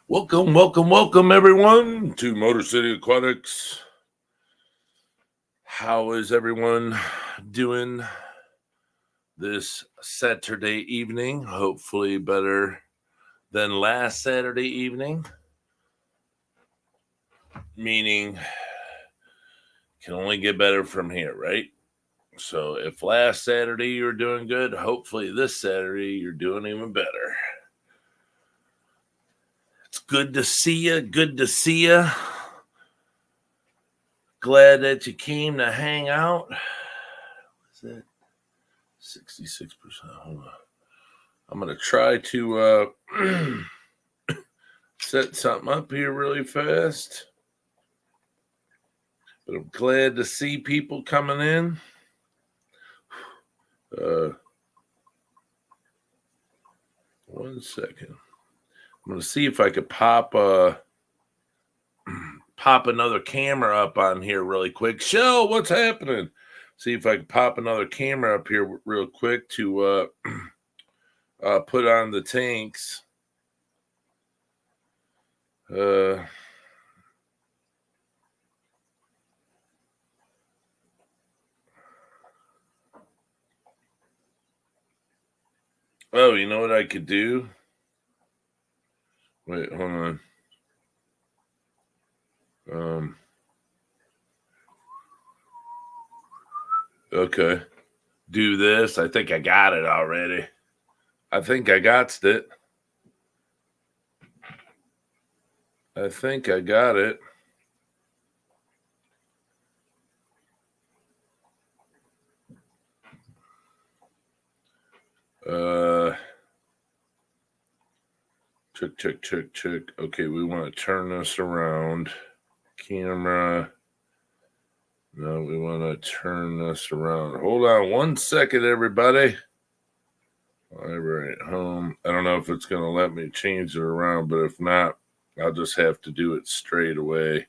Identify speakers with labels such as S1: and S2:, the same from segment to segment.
S1: Welcome, everyone, to Motor City Aquatics. How is everyone doing this Saturday evening? Hopefully, better than last Saturday evening. Meaning, can only get better from here, right? So, if last Saturday you were doing good, hopefully this Saturday you're doing even better. It's good to see you. Good to see you. Glad that you came to hang out. Is that 66%? Hold on. I'm going to try to set something up here really fast. But I'm glad to see people coming in. One second. I'm going to see if I could pop another camera up on here really quick. Shell, what's happening? See if I can pop another camera up here real quick to put on the tanks. Oh, you know what I could do? Wait, hold on. Okay. Do this. I think I got it already. I think I got it. I think I got it. Check. Okay, we want to turn this around. Camera. No, we want to turn this around. Hold on one second, everybody. Library at home. I don't know if it's going to let me change it around, but if not, I'll just have to do it straight away.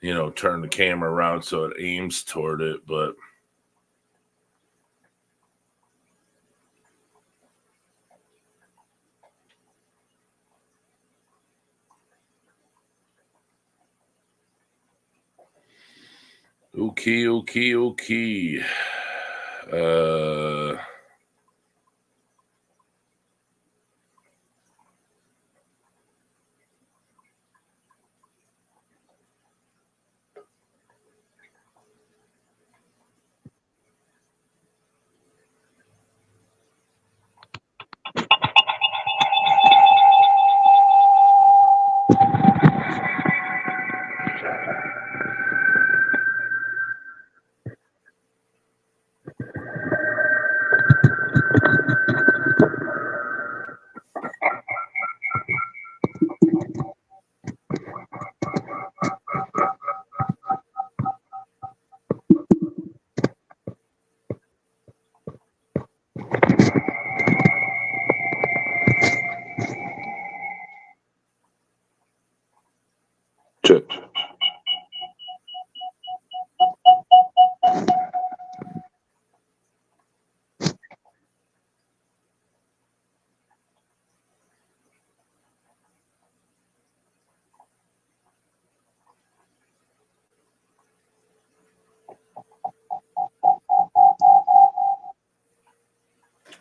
S1: You know, turn the camera around so it aims toward it, but okay. Check.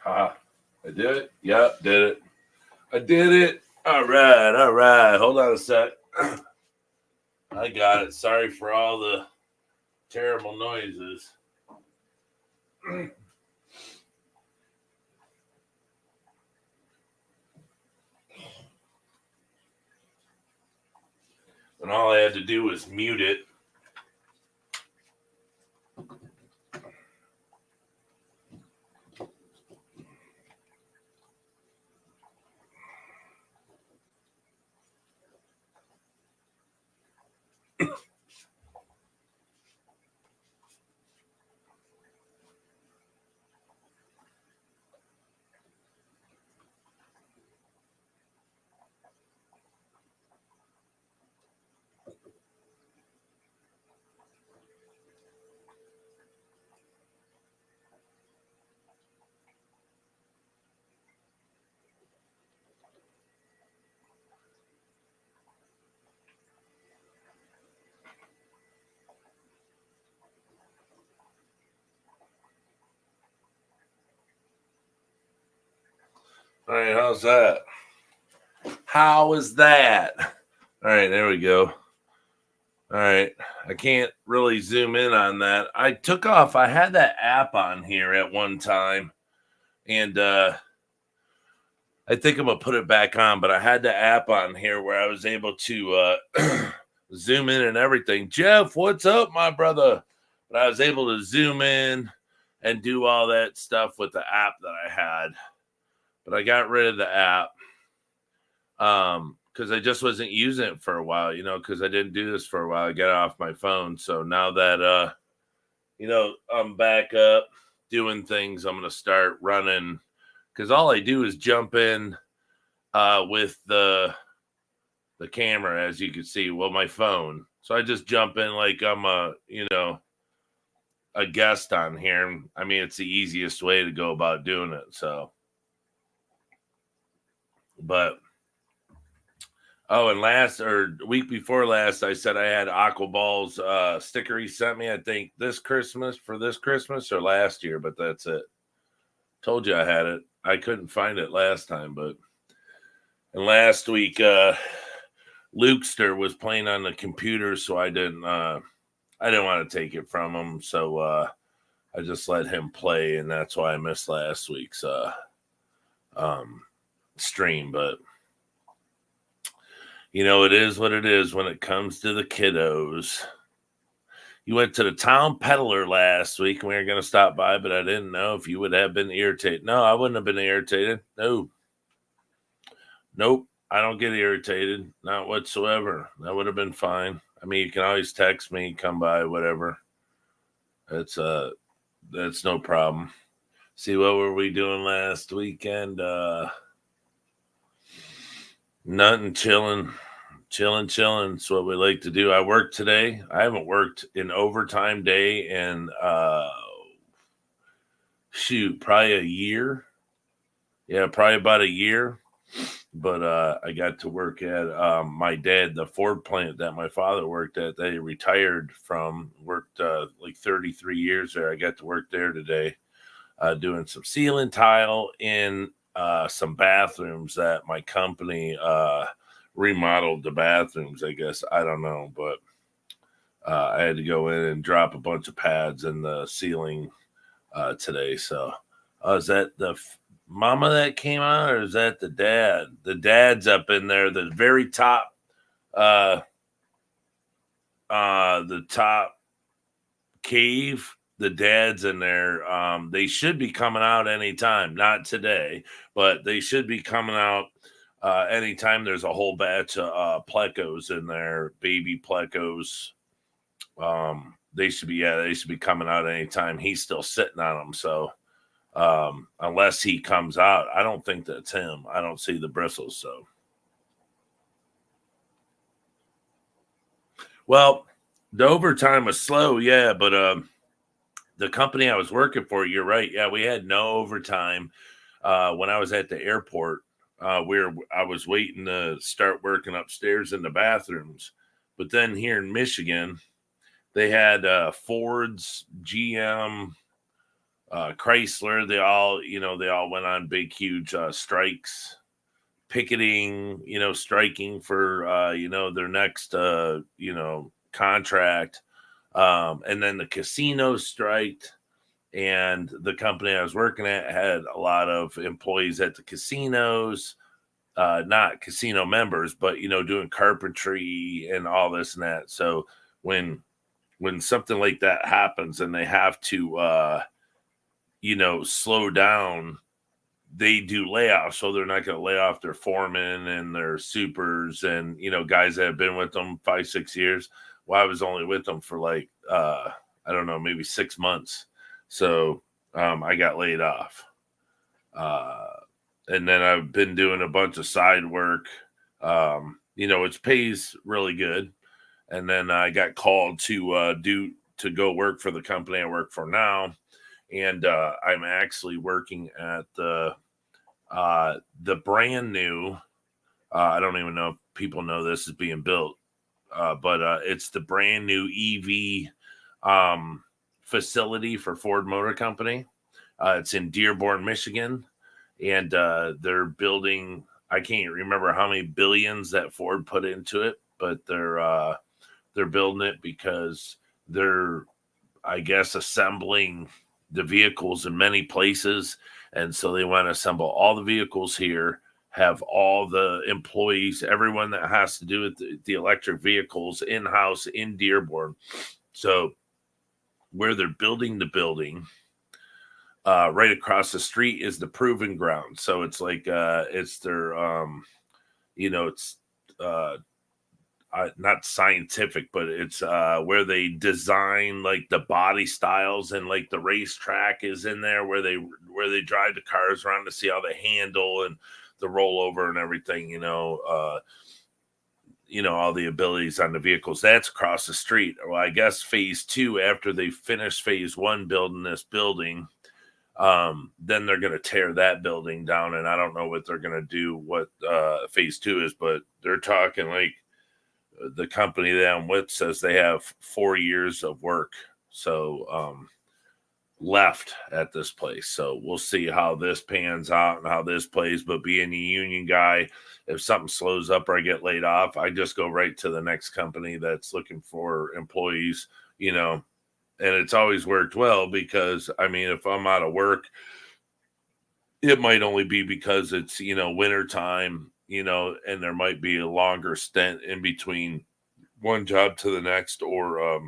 S1: I did it. Yep, did it. I did it. All right. Hold on a sec. I got it. Sorry for all the terrible noises. And all I had to do was mute it. All right, how's that? How is that? All right, there we go. All right, I can't really zoom in on that. I took off. I had that app on here at one time, and I think I'm gonna put it back on. But I had the app on here where I was able to zoom in and everything. Jeff, what's up, my brother? But I was able to zoom in and do all that stuff with the app that I had. But I got rid of the app because I just wasn't using it for a while, because I didn't do this for a while. I got it off my phone. So now that I'm back up doing things, I'm gonna start running because all I do is jump in with the camera, as you can see, well, my phone. So I just jump in like I'm a guest on here. I mean, it's the easiest way to go about doing it. So, but and week before last, I said I had Aqua Balls sticker he sent me. I think this Christmas or last year, but that's it. Told you I had it. I couldn't find it last time, and last week, Lukester was playing on the computer, so I didn't want to take it from him. So I just let him play, and that's why I missed last week's stream. But it is what it is when it comes to the kiddos. You went to the town peddler last week, and we were going to stop by, but I didn't know if you would have been irritated. No, I wouldn't have been irritated. No. Nope. I don't get irritated. Not whatsoever. That would have been fine. I mean, you can always text me, come by, whatever. That's no problem. See, what were we doing last weekend? Nothing, chilling. It's what we like to do. I worked today. I haven't worked an overtime day in probably a year. Yeah, probably about a year. But I got to work at my dad, the Ford plant that my father worked at, that he retired from, worked like 33 years there. I got to work there today doing some ceiling tile in some bathrooms that my company remodeled the bathrooms, I guess. I don't know, but I had to go in and drop a bunch of pads in the ceiling today. So is that the mama that came on, or is that the dad? The dad's up in there, the very top, the top cave. The dad's in there. They should be coming out anytime. Not today, but they should be coming out anytime. There's a whole batch of Plecos in there, baby Plecos. They should be coming out anytime. He's still sitting on them, so unless he comes out, I don't think that's him. I don't see the bristles. So, well, the overtime was slow, yeah, but the company I was working for, you're right. Yeah, we had no overtime when I was at the airport. Where I was waiting to start working upstairs in the bathrooms, but then here in Michigan, they had Ford's, GM, Chrysler. They all went on big, huge strikes, picketing. Striking for their next contract, and then the casinos striked. And the company I was working at had a lot of employees at the casinos, not casino members, but doing carpentry and all this and that. So when something like that happens and they have to slow down, they do layoffs. So they're not going to lay off their foremen and their supers and guys that have been with them 5-6 years. Well, I was only with them for like I don't know, maybe 6 months. So I got laid off. And then I've been doing a bunch of side work, which pays really good. And then I got called to go work for the company I work for now. And I'm actually working at the brand new, I don't even know if people know this is being built, but it's the brand new EV facility for Ford Motor Company. It's in Dearborn, Michigan, and they're building. I can't remember how many billions that Ford put into it, but they're building it because they're, I guess, assembling the vehicles in many places. And so they want to assemble all the vehicles here, have all the employees, everyone that has to do with the electric vehicles in house in Dearborn. So where they're building the building, right across the street is the proving ground. So it's like it's their it's not scientific, but it's where they design like the body styles, and like the racetrack is in there where they drive the cars around to see how they handle and the rollover and everything. All the abilities on the vehicles. That's across the street. Well, I guess phase 2, after they finish phase 1 building this building, then they're going to tear that building down, and I don't know what they're going to do, what phase 2 is, but they're talking like the company that I'm with says they have 4 years of work left at this place. So we'll see how this pans out and how this plays. But being a union guy, if something slows up or I get laid off, I just go right to the next company that's looking for employees, and it's always worked well, because I mean, if I'm out of work, it might only be because it's, winter time, and there might be a longer stint in between one job to the next, or,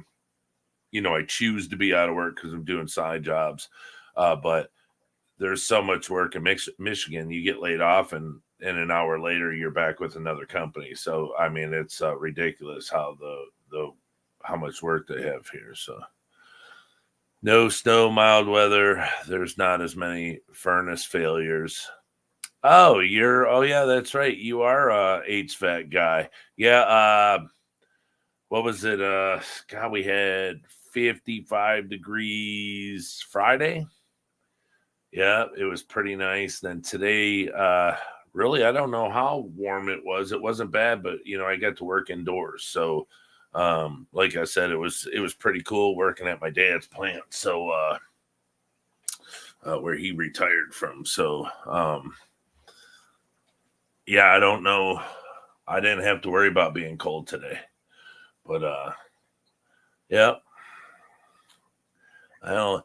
S1: I choose to be out of work because I'm doing side jobs. But there's so much work in Michigan, you get laid off and an hour later you're back with another company. So, I mean, it's ridiculous how how much work they have here. So no snow, mild weather. There's not as many furnace failures. Oh, yeah, that's right. You are a HVAC guy. Yeah. What was it? God, we had 55 degrees Friday. Yeah, it was pretty nice. Then today, really, I don't know how warm it was. It wasn't bad, but I got to work indoors. So, like I said, it was pretty cool working at my dad's plant. So, where he retired from. So, yeah, I don't know. I didn't have to worry about being cold today, but yeah, I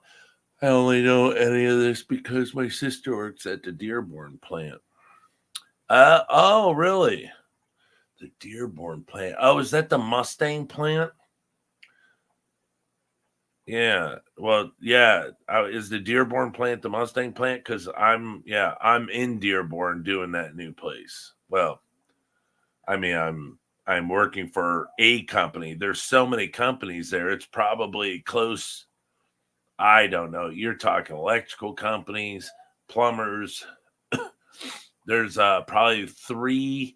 S1: only know any of this because my sister works at the Dearborn plant. Oh, really? The Dearborn plant. Oh, is that the Mustang plant? Yeah. Well, yeah. Is the Dearborn plant the Mustang plant? Because I'm in Dearborn doing that new place. Well, I mean, I'm working for a company. There's so many companies there. It's probably close. I don't know. You're talking electrical companies, plumbers. There's probably three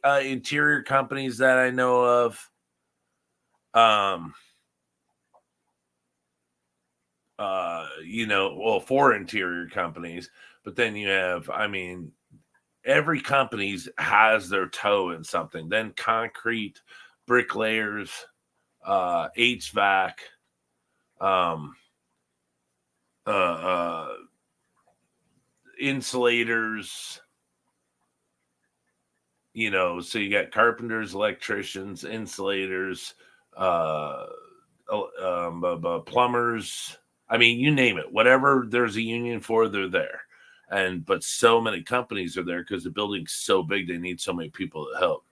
S1: interior companies that I know of. Well, 4 interior companies, but then you have, I mean, every company's has their toe in something. Then concrete, bricklayers, HVAC, um, insulators, so you got carpenters, electricians, insulators, plumbers. I mean, you name it. Whatever there's a union for, they're there. But so many companies are there because the building's so big, they need so many people to help.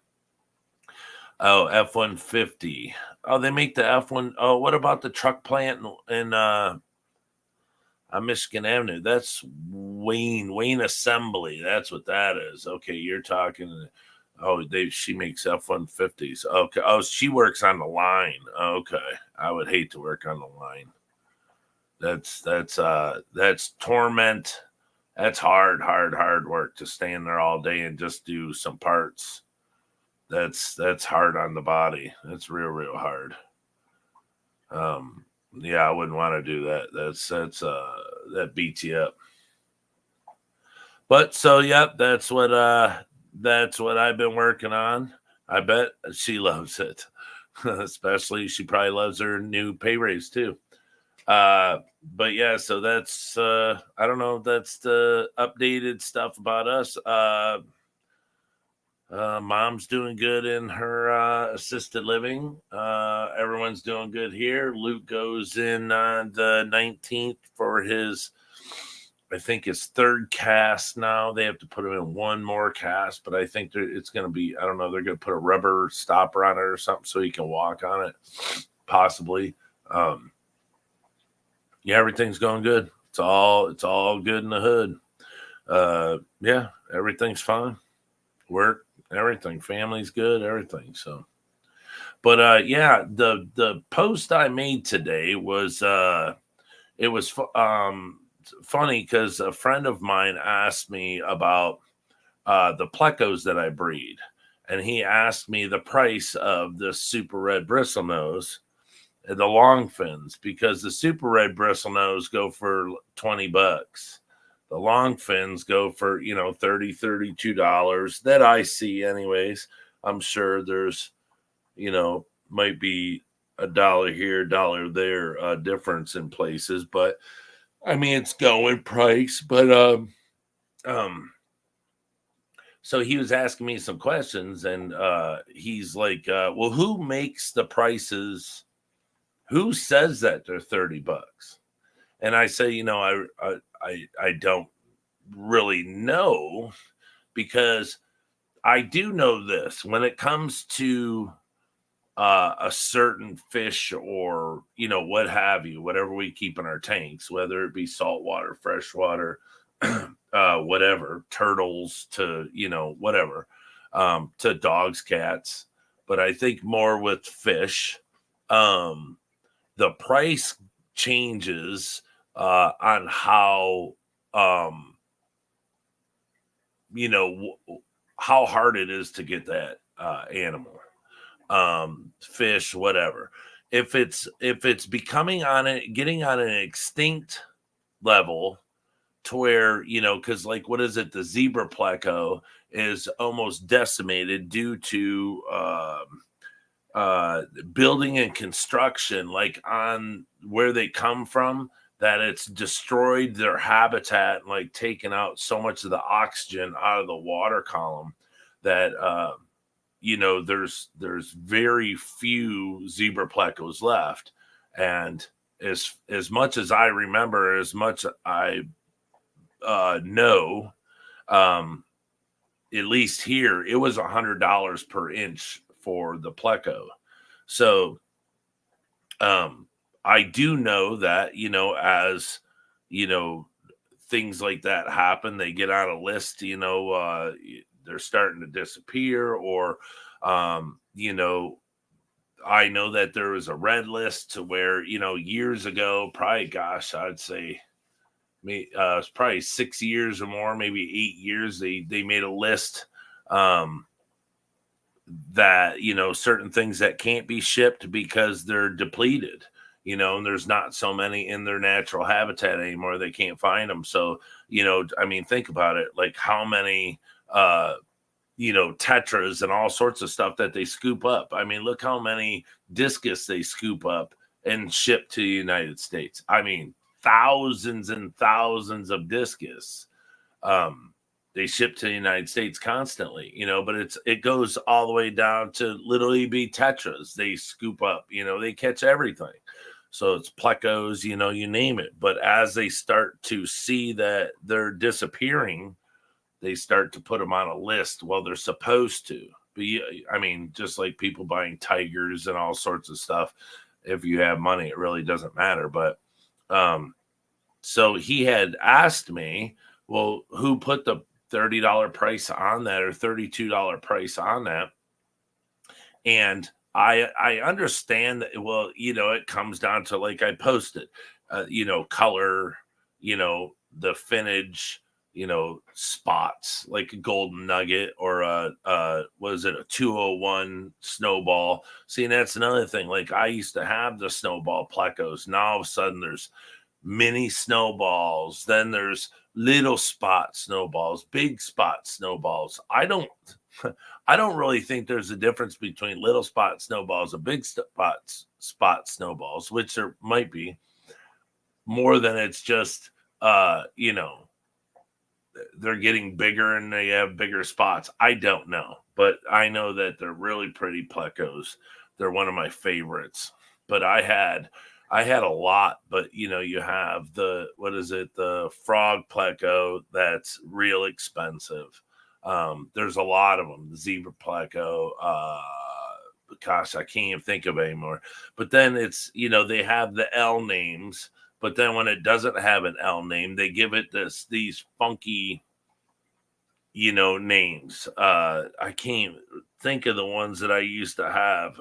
S1: Oh, F-150. Oh, they make the F1. Oh, what about the truck plant in on Michigan Avenue? That's Wayne Assembly. That's what that is. Okay, you're talking. Oh, she makes F-150s. Okay. Oh, she works on the line. Okay. I would hate to work on the line. That's torment. That's hard work to stand there all day and just do some parts. That's hard on the body. That's real hard. Yeah, I wouldn't want to do that. That beats you up. But so yep, that's what I've been working on. I bet she loves it. Especially she probably loves her new pay raise too. But yeah, so that's I don't know, that's the updated stuff about us. Mom's doing good in her assisted living. Everyone's doing good here. Luke goes in on the 19th for his, I think, his third cast now. They have to put him in one more cast, but I think it's going to be, I don't know, they're going to put a rubber stopper on it or something so he can walk on it, possibly. Yeah, everything's going good. It's all good in the hood. Yeah, everything's fine. Work, everything, family's good, everything. So, but yeah, the post I made today was it was funny because a friend of mine asked me about the Plecos that I breed, and he asked me the price of the super red bristlenose, the long fins, because the super red bristlenose go for $20. The long fins go for, $32 that I see anyways. I'm sure there's, might be a dollar here, dollar there difference in places, but I mean it's going price. But um so he was asking me some questions, and he's like, well, who makes the prices? Who says that they're $30? And I say, I don't really know, because I do know this: when it comes to a certain fish, or what have you, whatever we keep in our tanks, whether it be saltwater, freshwater, whatever, turtles to whatever, to dogs, cats, but I think more with fish. The price changes on how um you know how hard it is to get that animal, fish, whatever. If it's becoming on it, getting on an extinct level, to where, because, like, what is it, the zebra pleco is almost decimated due to building and construction, like on where they come from, that it's destroyed their habitat, like taken out so much of the oxygen out of the water column, that there's very few zebra plecos left. And as much as I remember, as much I know, um at least here, it was $100 per inch for the pleco. So I do know that, as you know things like that happen, they get on a list, they're starting to disappear, or I know that there was a red list to where, years ago, probably, gosh, I'd say it's probably 6 years or more, maybe 8 years, they made a list, um that, certain things that can't be shipped because they're depleted, and there's not so many in their natural habitat anymore, they can't find them. So, I mean, think about it, like how many tetras and all sorts of stuff that they scoop up. I mean, look how many discus they scoop up and ship to the United States. I mean, thousands and thousands of discus. They ship to the United States constantly, but it goes all the way down to literally be tetras. They scoop up, they catch everything. So it's plecos, you name it. But as they start to see that they're disappearing, they start to put them on a list. Well, they're supposed to be. I mean, just like people buying tigers and all sorts of stuff. If you have money, it really doesn't matter. But so he had asked me, well, who put the $30 price on that, or $32 price on that? And I understand that. Well, it comes down to, like I posted, color, the finnage, spots, like a golden nugget, or was it a 201 snowball? See, and that's another thing. Like, I used to have the snowball plecos. Now all of a sudden there's mini snowballs, then there's little spot snowballs, big spot snowballs. I don't really think there's a difference between little spot snowballs and big spot snowballs, which there might be. more than it's just, they're getting bigger and they have bigger spots. I don't know, but I know that they're really pretty plecos. They're one of my favorites. But I had a lot, but you have the what is it, the frog pleco that's real expensive. There's a lot of them. The zebra pleco, gosh, I can't even think of anymore. But then they have the L names, but then when it doesn't have an L name, they give it these funky, names. I can't think of the ones that I used to have.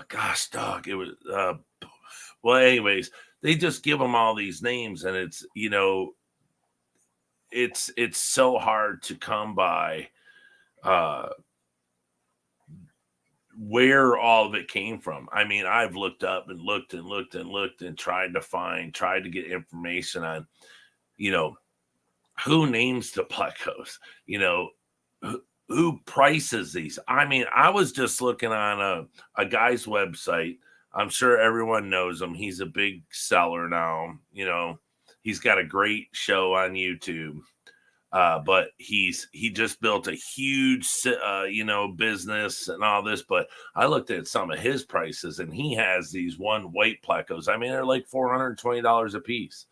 S1: Gosh, dog, it was. Well, anyways, they just give them all these names, and it's so hard to come by. Uh, where all of it came from. I mean, I've looked up and looked and looked and looked and tried to get information on, you know, who names the plecos, you know, who prices these. I mean, I was just looking on a guy's website. I'm sure everyone knows him. He's a big seller now. He's got a great show on YouTube. But he just built a huge business and all this. But I looked at some of his prices, and he has these one white plecos. I mean, they're like $420 a piece.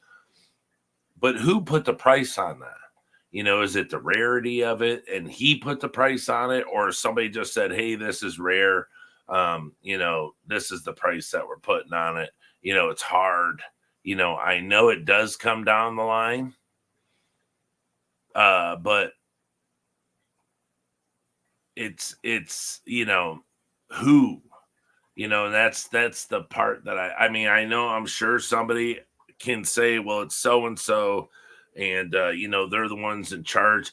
S1: But who put the price on that? Is it the rarity of it, and he put the price on it, or somebody just said, "Hey, this is rare. This is the price that we're putting on it." It's hard. I know it does come down the line. But it's who, and that's the part that I mean, I know, I'm sure somebody can say, well, it's so and so, and they're the ones in charge.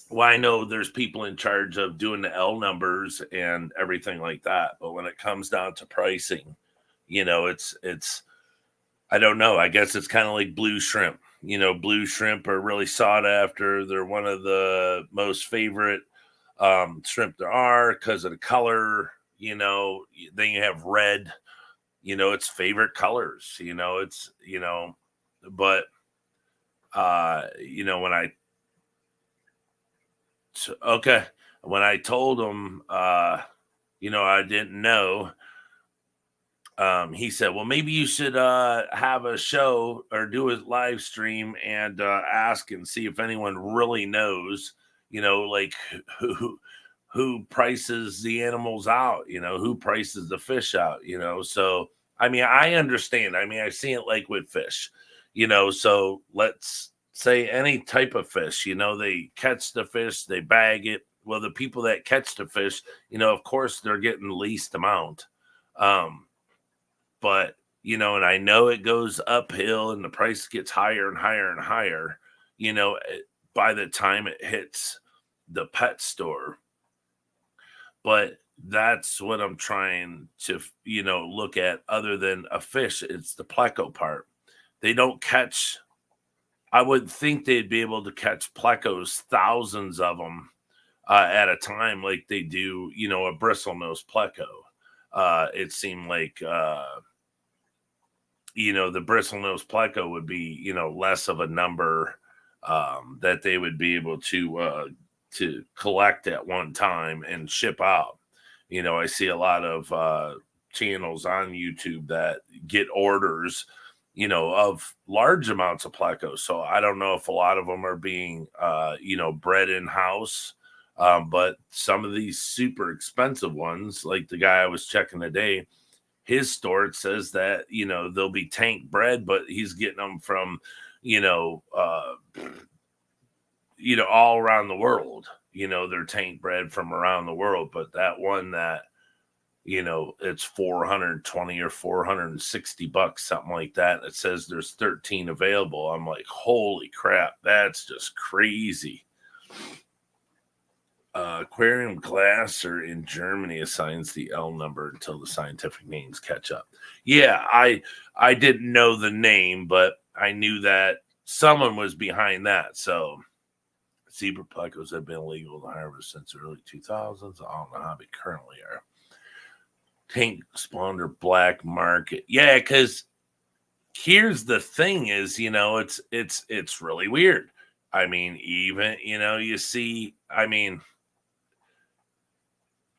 S1: Well, I know there's people in charge of doing the L numbers and everything like that, but when it comes down to pricing, it's I don't know. I guess it's kind of like blue shrimp. Blue shrimp are really sought after. They're one of the most favorite shrimp there are because of the color. Then you have red. It's favorite colors. But okay, when I told him, I didn't know. He said, well, maybe you should have a show or do a live stream and ask and see if anyone really knows, like who prices the animals out, who prices the fish out, So, I mean, I understand. I mean, I see it like with fish, so let's say any type of fish, they catch the fish, they bag it. Well, the people that catch the fish, of course, they're getting the least amount. But and I know it goes uphill and the price gets higher and higher and higher, by the time it hits the pet store. But that's what I'm trying to, look at. Other than a fish, it's the pleco part. They don't catch. I would think they'd be able to catch plecos, thousands of them at a time, like they do, a bristlenose pleco. It seemed like the bristlenose pleco would be, less of a number that they would be able to collect at one time and ship out. I see a lot of channels on YouTube that get orders, of large amounts of plecos. So I don't know if a lot of them are being, bred in house. But some of these super expensive ones, like the guy I was checking today, his store, it says that, they'll be tank bred, but he's getting them from, all around the world. They're tank bred from around the world. But that one that, it's 420 or 460 bucks, something like that. It says there's 13 available. I'm like, holy crap, that's just crazy. Aquarium Glasser in Germany assigns the L number until the scientific names catch up. Yeah, I didn't know the name, but I knew that someone was behind that. So zebra plecos have been illegal to harvest since the early 2000s. I don't know how they currently are. Tank spawner black market. Yeah, because here's the thing is, it's really weird. I mean, even, you see, I mean,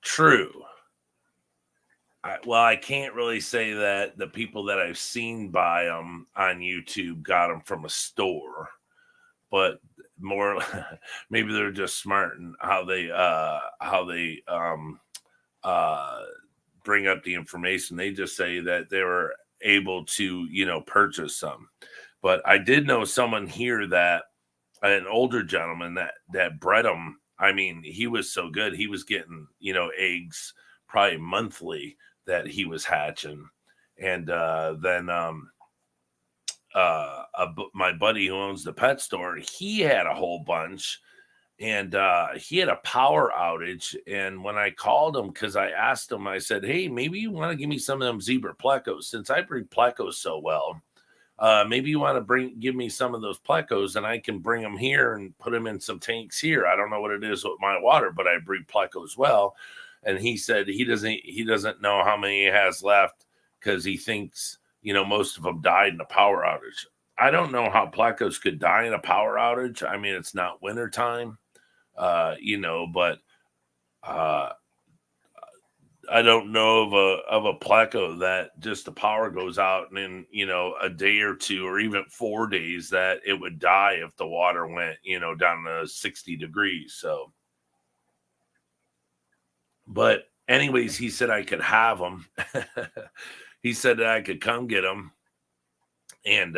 S1: true. I can't really say that the people that I've seen buy them on YouTube got them from a store, but more maybe they're just smart in how they uh bring up the information. They just say that they were able to, purchase some. But I did know someone here that an older gentleman that bred them. I mean, he was so good. He was getting, eggs probably monthly that he was hatching. And then my buddy who owns the pet store, he had a whole bunch, and he had a power outage. And when I called him, because I asked him, I said, "Hey, maybe you want to give me some of them zebra plecos, since I breed plecos so well. Maybe you want to give me some of those plecos, and I can bring them here and put them in some tanks here. I don't know what it is with my water, but I breed plecos well." And he said he doesn't know how many he has left, because he thinks, most of them died in a power outage. I don't know how plecos could die in a power outage. I mean, it's not wintertime, but uh, I don't know of a pleco that just the power goes out and in, a day or two or even 4 days that it would die if the water went, down to 60 degrees. So, but anyways, he said I could have them. He said that I could come get them. And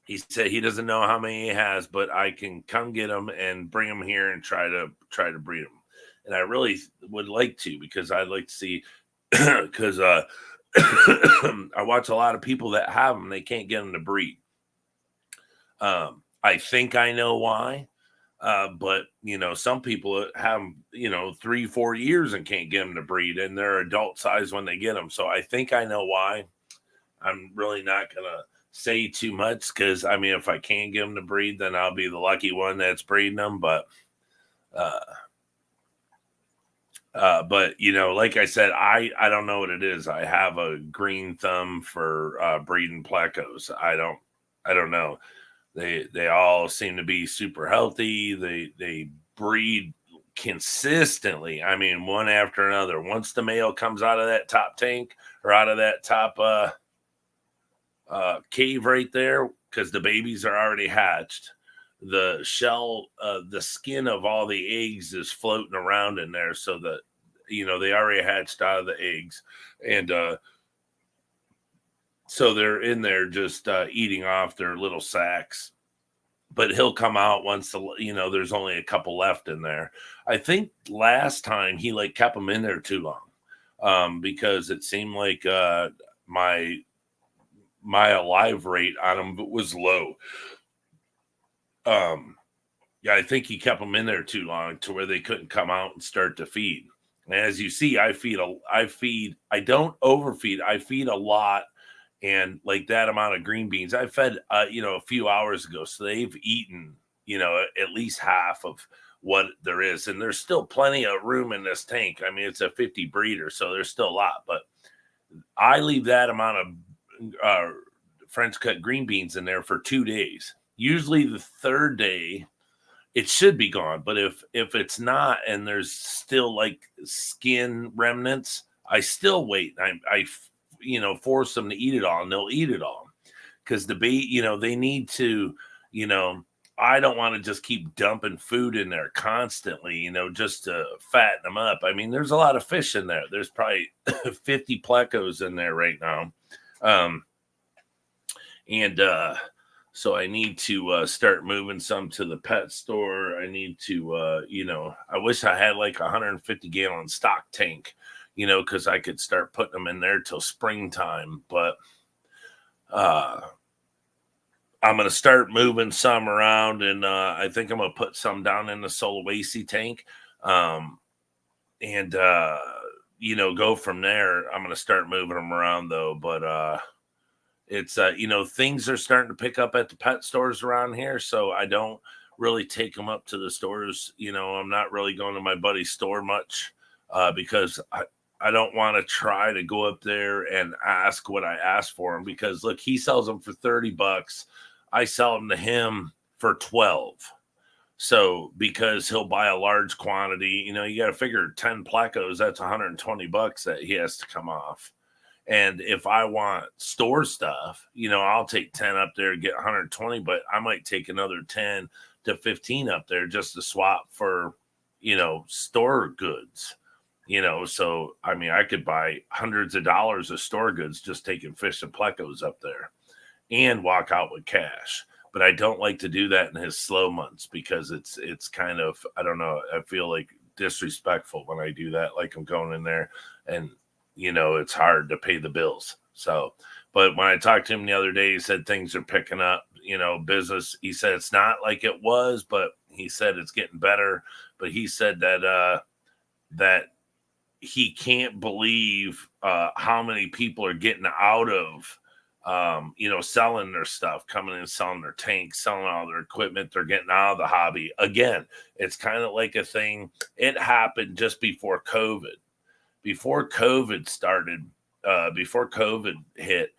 S1: he said he doesn't know how many he has, but I can come get them and bring them here and try to breed them. And I really would like to, because I'd like to see, because I watch a lot of people that have them, they can't get them to breed. I think I know why. But some people have 3-4 years and can't get them to breed, and they're adult size when they get them. So I think I know why. I'm really not gonna say too much, because I mean, if I can get them to breed, then I'll be the lucky one that's breeding them. Uh, but like I said, I don't know what it is. I have a green thumb for breeding plecos. I don't know. They all seem to be super healthy. They breed consistently. I mean, one after another. Once the male comes out of that top tank, or out of that top cave right there, because the babies are already hatched, the shell, the skin of all the eggs is floating around in there, so that they already hatched out of the eggs. And so they're in there just eating off their little sacks. But he'll come out once there's only a couple left in there. I think last time he kept them in there too long, because it seemed like my alive rate on them was low. Yeah, I think he kept them in there too long to where they couldn't come out and start to feed. And as you see, I don't overfeed. I feed a lot, and like that amount of green beans I fed a few hours ago, so they've eaten at least half of what there is, and there's still plenty of room in this tank. I mean, it's a 50 breeder, so there's still a lot, but I leave that amount of French cut green beans in there for 2 days. Usually the third day it should be gone, but if it's not and there's still skin remnants, I still wait. I force them to eat it all, and they'll eat it all, because they need to, I don't want to just keep dumping food in there constantly, just to fatten them up. I mean, there's a lot of fish in there. There's probably 50 plecos in there right now. And so I need to start moving some to the pet store. I need to, I wish I had like a 150-gallon stock tank, because I could start putting them in there till springtime. But I'm going to start moving some around, and I think I'm going to put some down in the Sulawesi tank, and go from there. I'm going to start moving them around, though. But it's things are starting to pick up at the pet stores around here, so I don't really take them up to the stores. I'm not really going to my buddy's store much. because I don't want to try to go up there and ask what I asked for him, because look, he sells them for $30. I sell them to him for 12. So because he'll buy a large quantity, you got to figure 10 Plecos, that's $120 that he has to come off. And if I want store stuff, I'll take 10 up there and get 120, but I might take another 10 to 15 up there just to swap for, store goods. So I mean, I could buy hundreds of dollars of store goods just taking fish and Plecos up there and walk out with cash. But I don't like to do that in his slow months, because it's kind of, I don't know, I feel like disrespectful when I do that. Like I'm going in there and, it's hard to pay the bills. So, but when I talked to him the other day, he said things are picking up, business. He said it's not like it was, but he said it's getting better. But he said that he can't believe how many people are getting out of selling their stuff, coming in, selling their tanks, selling all their equipment. They're getting out of the hobby. Again, it's kind of like a thing. It happened just before COVID. Before COVID started, before COVID hit,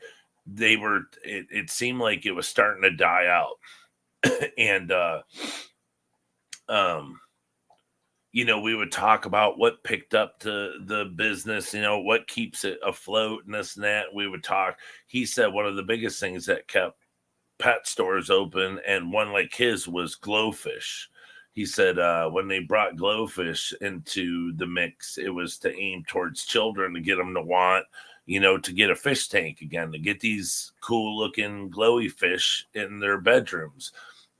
S1: it seemed like it was starting to die out. And, we would talk about what picked up the business, what keeps it afloat and this and that. We would talk. He said one of the biggest things that kept pet stores open, and one like his, was Glowfish. He said when they brought Glowfish into the mix, it was to aim towards children, to get them to want, to get a fish tank again, to get these cool looking glowy fish in their bedrooms.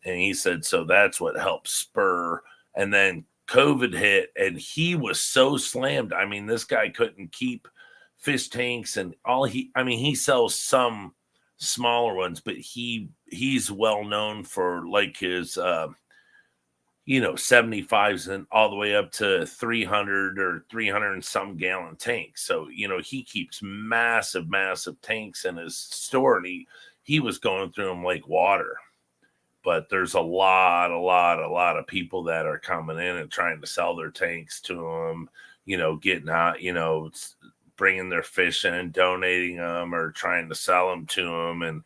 S1: And he said, so that's what helped spur. And then COVID hit, and he was so slammed. I mean, this guy couldn't keep fish tanks and all. He sells some smaller ones, but he's well known for like his 75s and all the way up to 300 or 300 and some gallon tanks. So he keeps massive tanks in his store, and he was going through them like water. But there's a lot of people that are coming in and trying to sell their tanks to them, getting out, bringing their fish in and donating them, or trying to sell them to them. And,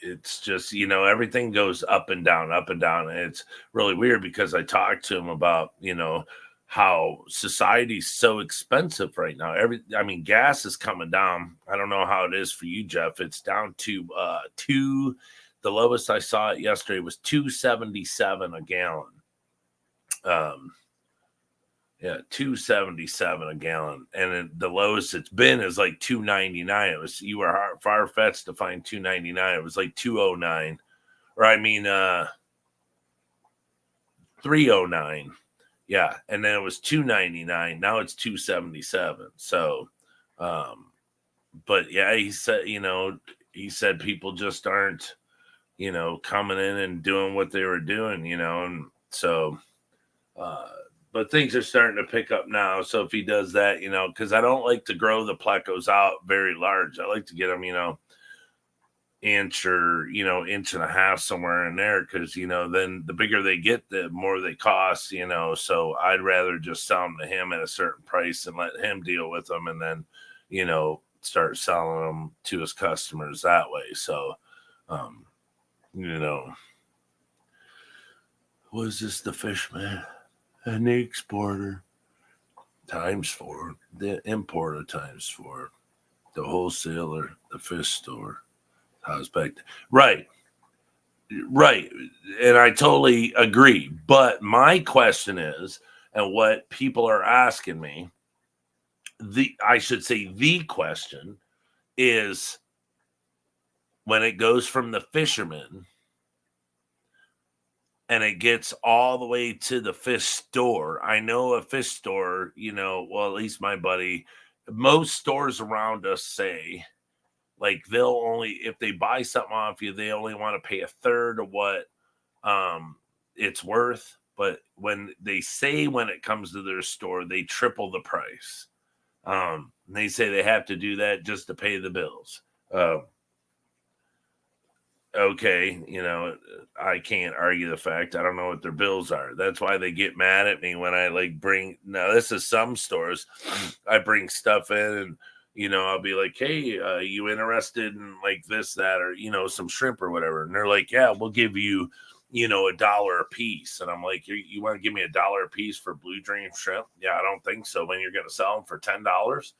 S1: it's just, everything goes up and down. And it's really weird, because I talked to him about, how society's so expensive right now. Gas is coming down. I don't know how it is for you, Jeff. It's down to the lowest I saw it yesterday was $2.77 a gallon. $2.77 a gallon. And the lowest it's been is like $2.99. You were far-fetched to find $2.99. It was like $2.09, or $3.09. Yeah, and then it was $2.99. Now it's $2.77. So, but yeah, he said people just aren't, coming in and doing what they were doing, and so, but things are starting to pick up now. So if he does that, because I don't like to grow the Plecos out very large. I like to get them, inch or inch and a half, somewhere in there, because then the bigger they get, the more they cost, so I'd rather just sell them to him at a certain price and let him deal with them, and then start selling them to his customers that way. So was this the fishman and the exporter times 4, the importer times 4, the wholesaler, the fish store. Right. And I totally agree. But my question is, and what people are asking me, the question is, when it goes from the fisherman and it gets all the way to the fish store. I know a fish store, well, at least my buddy, most stores around us say, like, they'll only, if they buy something off you, they only want to pay a third of what it's worth. But when they say, when it comes to their store, they triple the price. They say they have to do that just to pay the bills. okay, I can't argue the fact I don't know what their bills are. That's why they get mad at me when I bring. Now this is some stores. I bring stuff in and I'll be like, hey, you interested in this, that, or some shrimp or whatever? And they're like, yeah, we'll give you $1 a piece. And I'm like, you want to give me $1 a piece for blue dream shrimp? Yeah, I don't think so. When you're going to sell them for $10.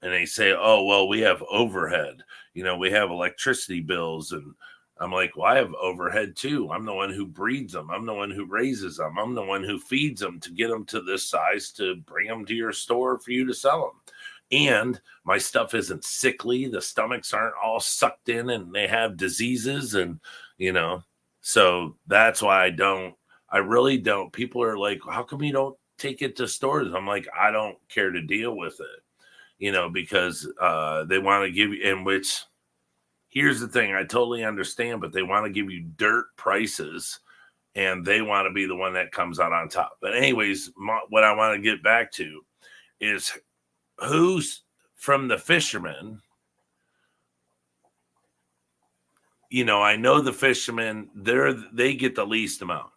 S1: And they say, oh, well, we have overhead. We have electricity bills. And I'm like, well, I have overhead too. I'm the one who breeds them. I'm the one who raises them. I'm the one who feeds them to get them to this size to bring them to your store for you to sell them. And my stuff isn't sickly. The stomachs aren't all sucked in and they have diseases. And, so that's why I really don't. People are like, how come you don't take it to stores? I'm like, I don't care to deal with it. Because they want to give you, in which, here's the thing, I totally understand, but they want to give you dirt prices and they want to be the one that comes out on top. But anyways, what I want to get back to is who's from the fishermen. I know the fishermen, they get the least amount,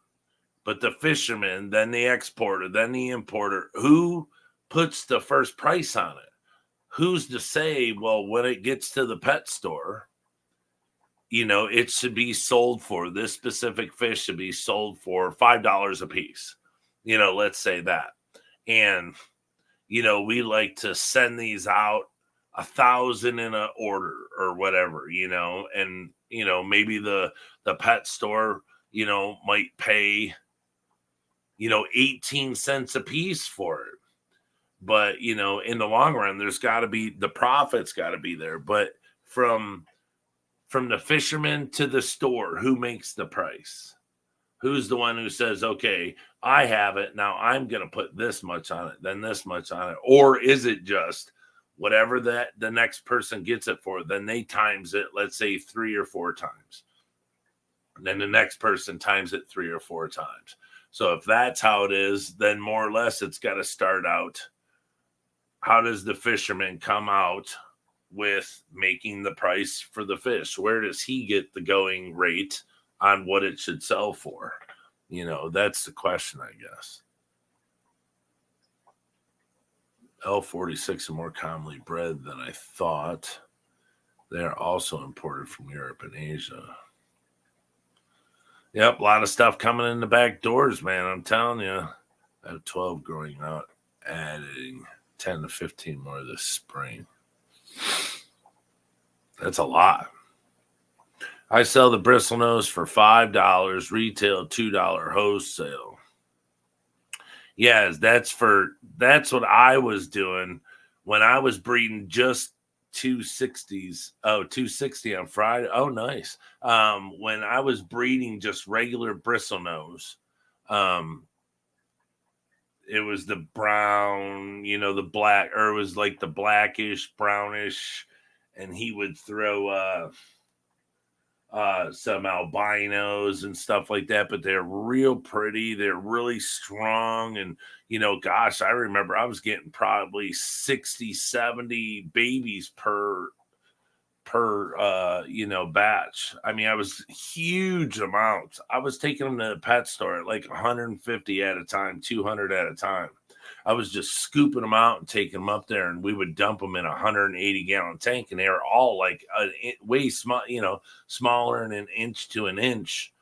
S1: but the fishermen, then the exporter, then the importer, who puts the first price on it? Who's to say, well, when it gets to the pet store, it should be sold for, this specific fish should be sold for $5 a piece. Let's say that. And, we like to send these out 1,000 in an order or whatever, and, maybe the pet store, might pay, 18 cents a piece for it. But, in the long run, there's got to be, the profit's got to be there. But from the fisherman to the store, who makes the price? Who's the one who says, okay, I have it, now I'm going to put this much on it, then this much on it? Or is it just whatever that the next person gets it for, then they times it, let's say 3 or 4 times. And then the next person times it 3 or 4 times. So if that's how it is, then more or less it's got to start out. How does the fisherman come out with making the price for the fish? Where does he get the going rate on what it should sell for? That's the question, I guess. L46 are more commonly bred than I thought. They are also imported from Europe and Asia. Yep, a lot of stuff coming in the back doors, man. I'm telling you. I have 12 growing out, adding 10 to 15 more this spring. That's a lot. I sell the bristlenose for $5, retail $2 wholesale. Yes, that's what I was doing when I was breeding just 260s. Oh, 260 on Friday. Oh, nice. When I was breeding just regular bristlenose, it was the brown, the black, or it was like the blackish, brownish, and he would throw some albinos and stuff like that, but they're real pretty. They're really strong. And, gosh, I remember I was getting probably 60, 70 babies per batch. I mean, I was huge amounts. I was taking them to the pet store at like 150 at a time, 200 at a time. I was just scooping them out and taking them up there, and we would dump them in a 180-gallon tank, and they were all like way small, smaller than an inch to an inch.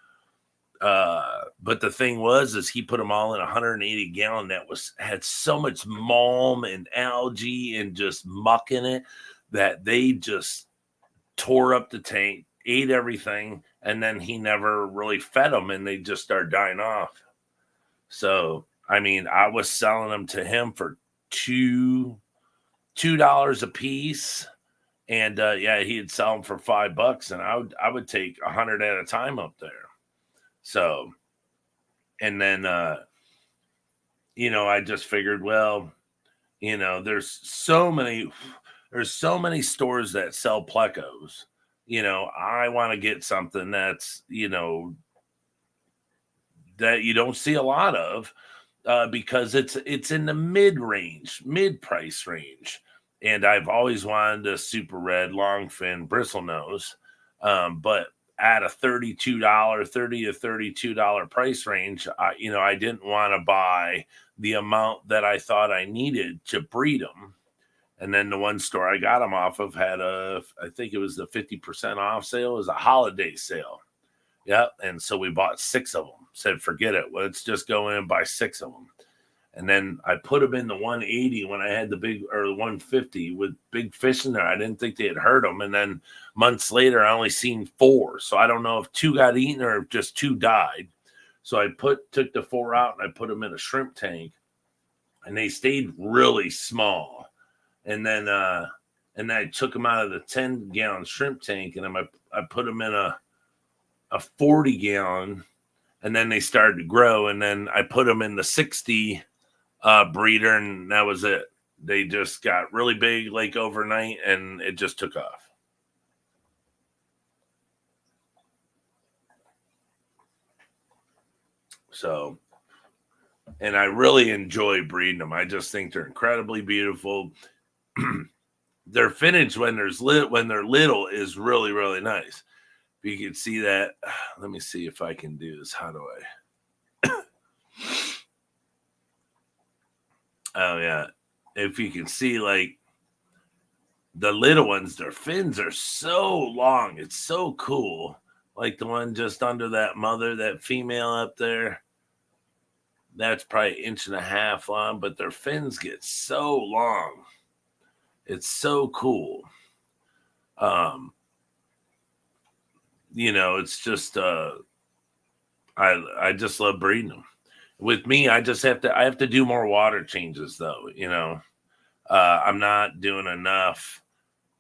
S1: But the thing is he put them all in a 180-gallon that had so much mulm and algae and just muck in it that they just tore up the tank, ate everything, and then he never really fed them, and they just started dying off. So, I mean, I was selling them to him for $2 a piece, and he'd sell them for $5, and I would take 100 at a time up there. So, and then I just figured, well, there's so many stores that sell Plecos. I want to get something that's, that you don't see a lot of, because it's in the mid-price range. And I've always wanted a super red long fin bristlenose. But at a $30 to $32 price range, I didn't want to buy the amount that I thought I needed to breed them. And then the one store I got them off of had I think it was the 50% off sale. It was a holiday sale. Yeah. And so we bought 6 of them. Said, forget it. Let's just go in and buy 6 of them. And then I put them in the 180 when I had the 150 with big fish in there. I didn't think they had hurt them. And then months later, I only seen 4. So I don't know if 2 got eaten or if just 2 died. So I took the 4 out and I put them in a shrimp tank, and they stayed really small. And then I took them out of the 10-gallon shrimp tank, and I put them in a 40-gallon, and then they started to grow. And then I put them in the 60 breeder, and that was it. They just got really big like overnight, and it just took off. So, and I really enjoy breeding them. I just think they're incredibly beautiful. Their finish when they're little is really, really nice. If you can see that, let me see if I can do this. How do I? Oh yeah, if you can see, like the little ones, their fins are so long. It's so cool. Like the one just under that mother, that female up there. That's probably 1.5 inches long, but their fins get so long. It's so cool. It's just I just love breeding them. With me, I have to do more water changes though. I'm not doing enough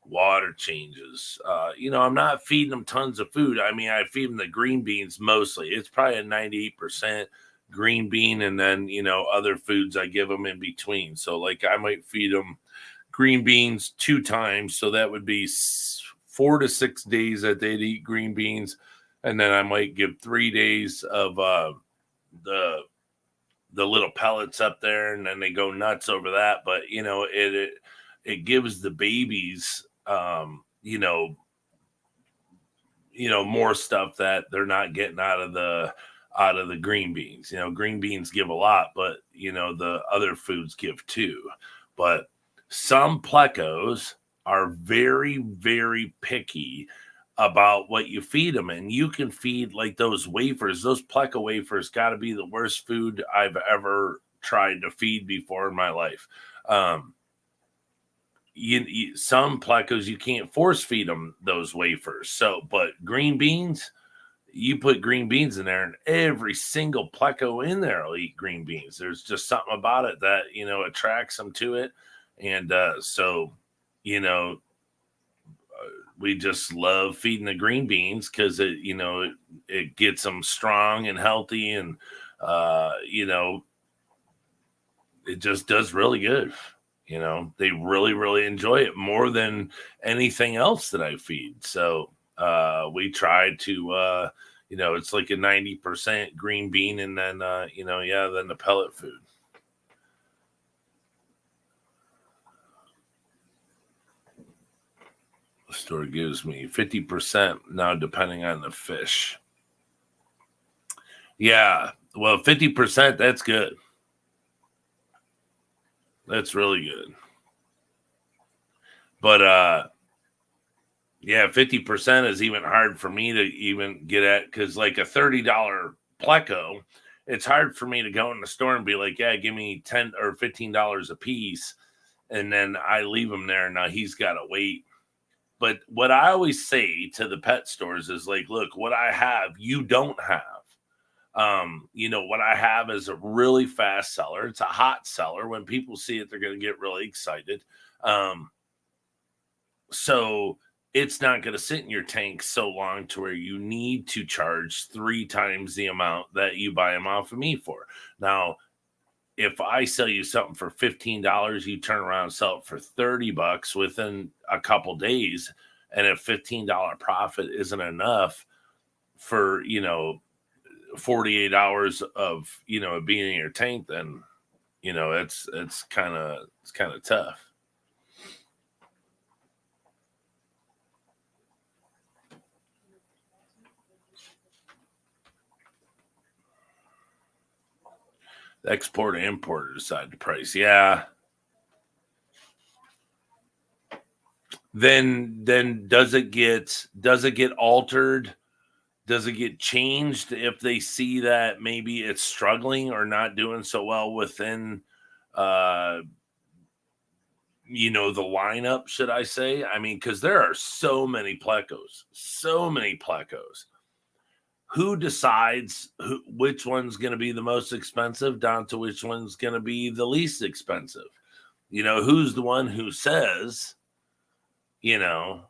S1: water changes. I'm not feeding them tons of food. I mean, I feed them the green beans mostly. It's probably a 98% green bean, and then other foods I give them in between. So like I might feed them green beans 2 times, so that would be 4 to 6 days that they'd eat green beans, and then I might give 3 days of the little pellets up there, and then they go nuts over that. But it gives the babies more stuff that they're not getting out of the green beans. Green beans give a lot, but the other foods give too. But some plecos are very, very picky about what you feed them, and you can feed like those wafers. Those pleco wafers got to be the worst food I've ever tried to feed before in my life. Some plecos you can't force feed them those wafers. So, but green beans, you put green beans in there, and every single pleco in there will eat green beans. There's just something about it that attracts them to it, and so we just love feeding the green beans because it gets them strong and healthy, and it just does really good. They really, really enjoy it more than anything else that I feed. So we try to, it's like a 90% green bean, and then, then the pellet food. The store gives me 50% now, depending on the fish. Yeah, well, 50%, that's good. That's really good. But yeah, 50% is even hard for me to even get at, because like a $30 pleco, it's hard for me to go in the store and be like, yeah, give me $10 or $15 a piece, and then I leave him there. Now he's got to wait. But what I always say to the pet stores is like, look, what I have, you don't have. What I have is a really fast seller. It's a hot seller. When people see it, they're going to get really excited. So it's not going to sit in your tank so long to where you need to charge 3 times the amount that you buy them off of me for. Now, if I sell you something for $15, you turn around and sell it for $30 within a couple days, and if $15 profit isn't enough for 48 hours of being in your tank, then it's kind of tough. The exporter importer decide the price. Yeah. Then does it get altered? Does it get changed if they see that maybe it's struggling or not doing so well within uh the lineup, should I say? I mean, because there are so many Plecos, so many Plecos. Who decides which one's going to be the most expensive down to which one's going to be the least expensive? Who's the one who says, you know,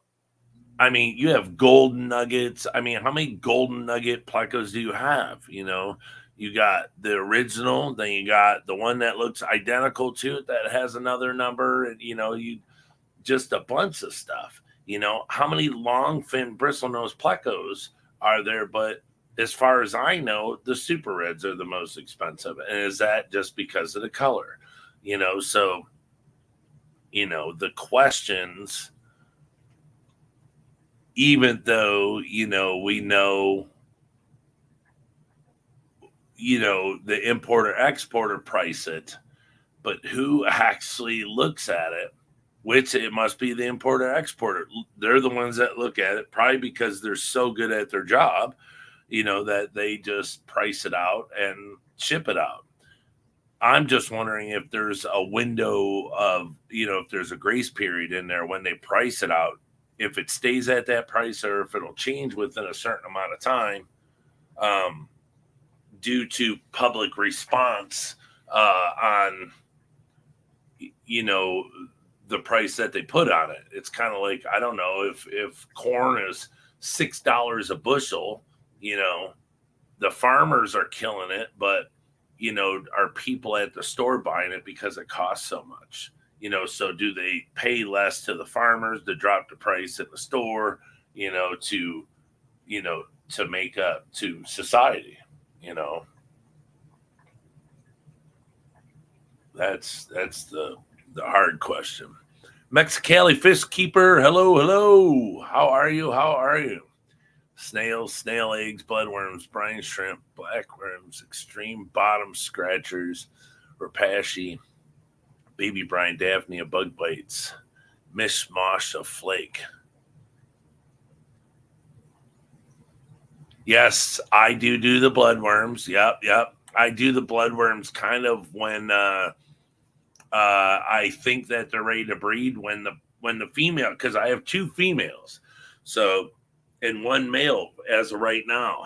S1: I mean, you have golden nuggets. I mean, how many golden nugget Plecos do you have? You got the original, then you got the one that looks identical to it that has another number, and you just a bunch of stuff. How many long fin bristlenose Plecos are there? But as far as I know, the super reds are the most expensive. And is that just because of the color? So the questions, even though we know the importer exporter price it, but who actually looks at it? Which it must be the importer exporter. They're the ones that look at it, probably because they're so good at their job, that they just price it out and ship it out. I'm just wondering if there's a window of, if there's a grace period in there when they price it out, if it stays at that price or if it'll change within a certain amount of time, due to public response on, the price that they put on it. It's kind of like, I don't know, if corn is $6 a bushel, the farmers are killing it, but are people at the store buying it because it costs so much? So do they pay less to the farmers to drop the price at the store, to to make up to society? That's the hard question. Mexicali Fish Keeper, hello. How are you? Snails, snail eggs, bloodworms, brine shrimp, blackworms, extreme bottom scratchers, rapashi, baby brine, daphnia, bug bites, mishmash of flake. Yes, I do the bloodworms. Yep. I do the bloodworms kind of when I think that they're ready to breed, when the female, because I have two females, so, and one male as of right now.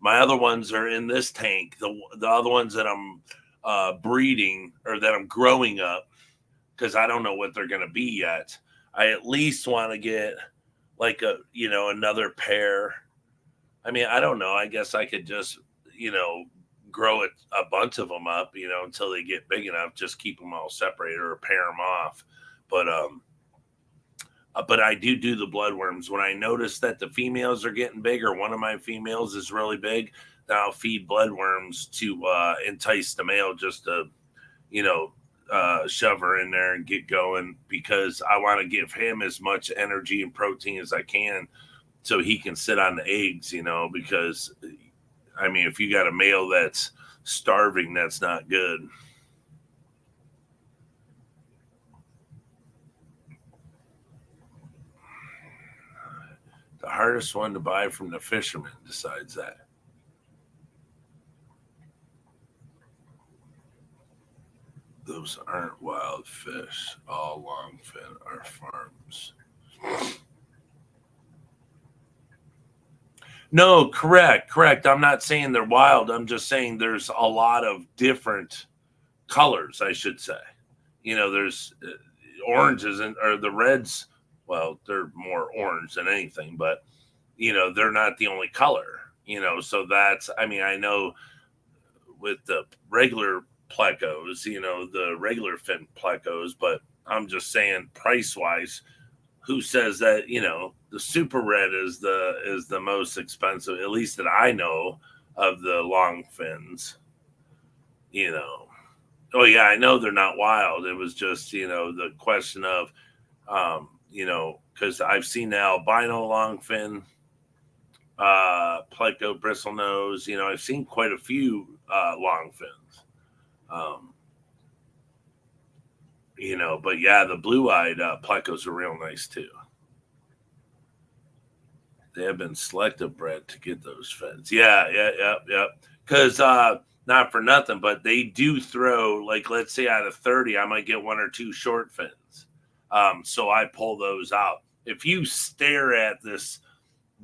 S1: My other ones are in this tank. The other ones that I'm breeding or that I'm growing up, because I don't know what they're going to be yet. I at least want to get like another pair. I mean, I don't know. I guess I could just grow it, a bunch of them up, until they get big enough. Just keep them all separated or pair them off. But I do the bloodworms when I notice that the females are getting big, or one of my females is really big. Then I'll feed bloodworms to entice the male, just to shove her in there and get going, because I want to give him as much energy and protein as I can, so he can sit on the eggs. Because I mean, if you got a male that's starving, that's not good. The hardest one to buy from the fisherman decides that. Those aren't wild fish. All longfin are farms. No, correct. I'm not saying they're wild. I'm just saying there's a lot of different colors, I should say. There's oranges or the reds. Well, they're more orange than anything, but they're not the only color. So that's, I mean, I know with the regular Plecos, the regular fin Plecos, but I'm just saying price wise, who says that the super red is the most expensive, at least that I know of the long fins. Oh yeah, I know they're not wild. It was just the question of because I've seen the albino longfin, Pleco bristlenose. I've seen quite a few long fins. Um, but yeah, the blue-eyed Plecos are real nice too. They have been selective bred to get those feds. Yeah. Because not for nothing, but they do throw, like, let's say out of 30, I might get one or two short fins. So I pull those out. If you stare at this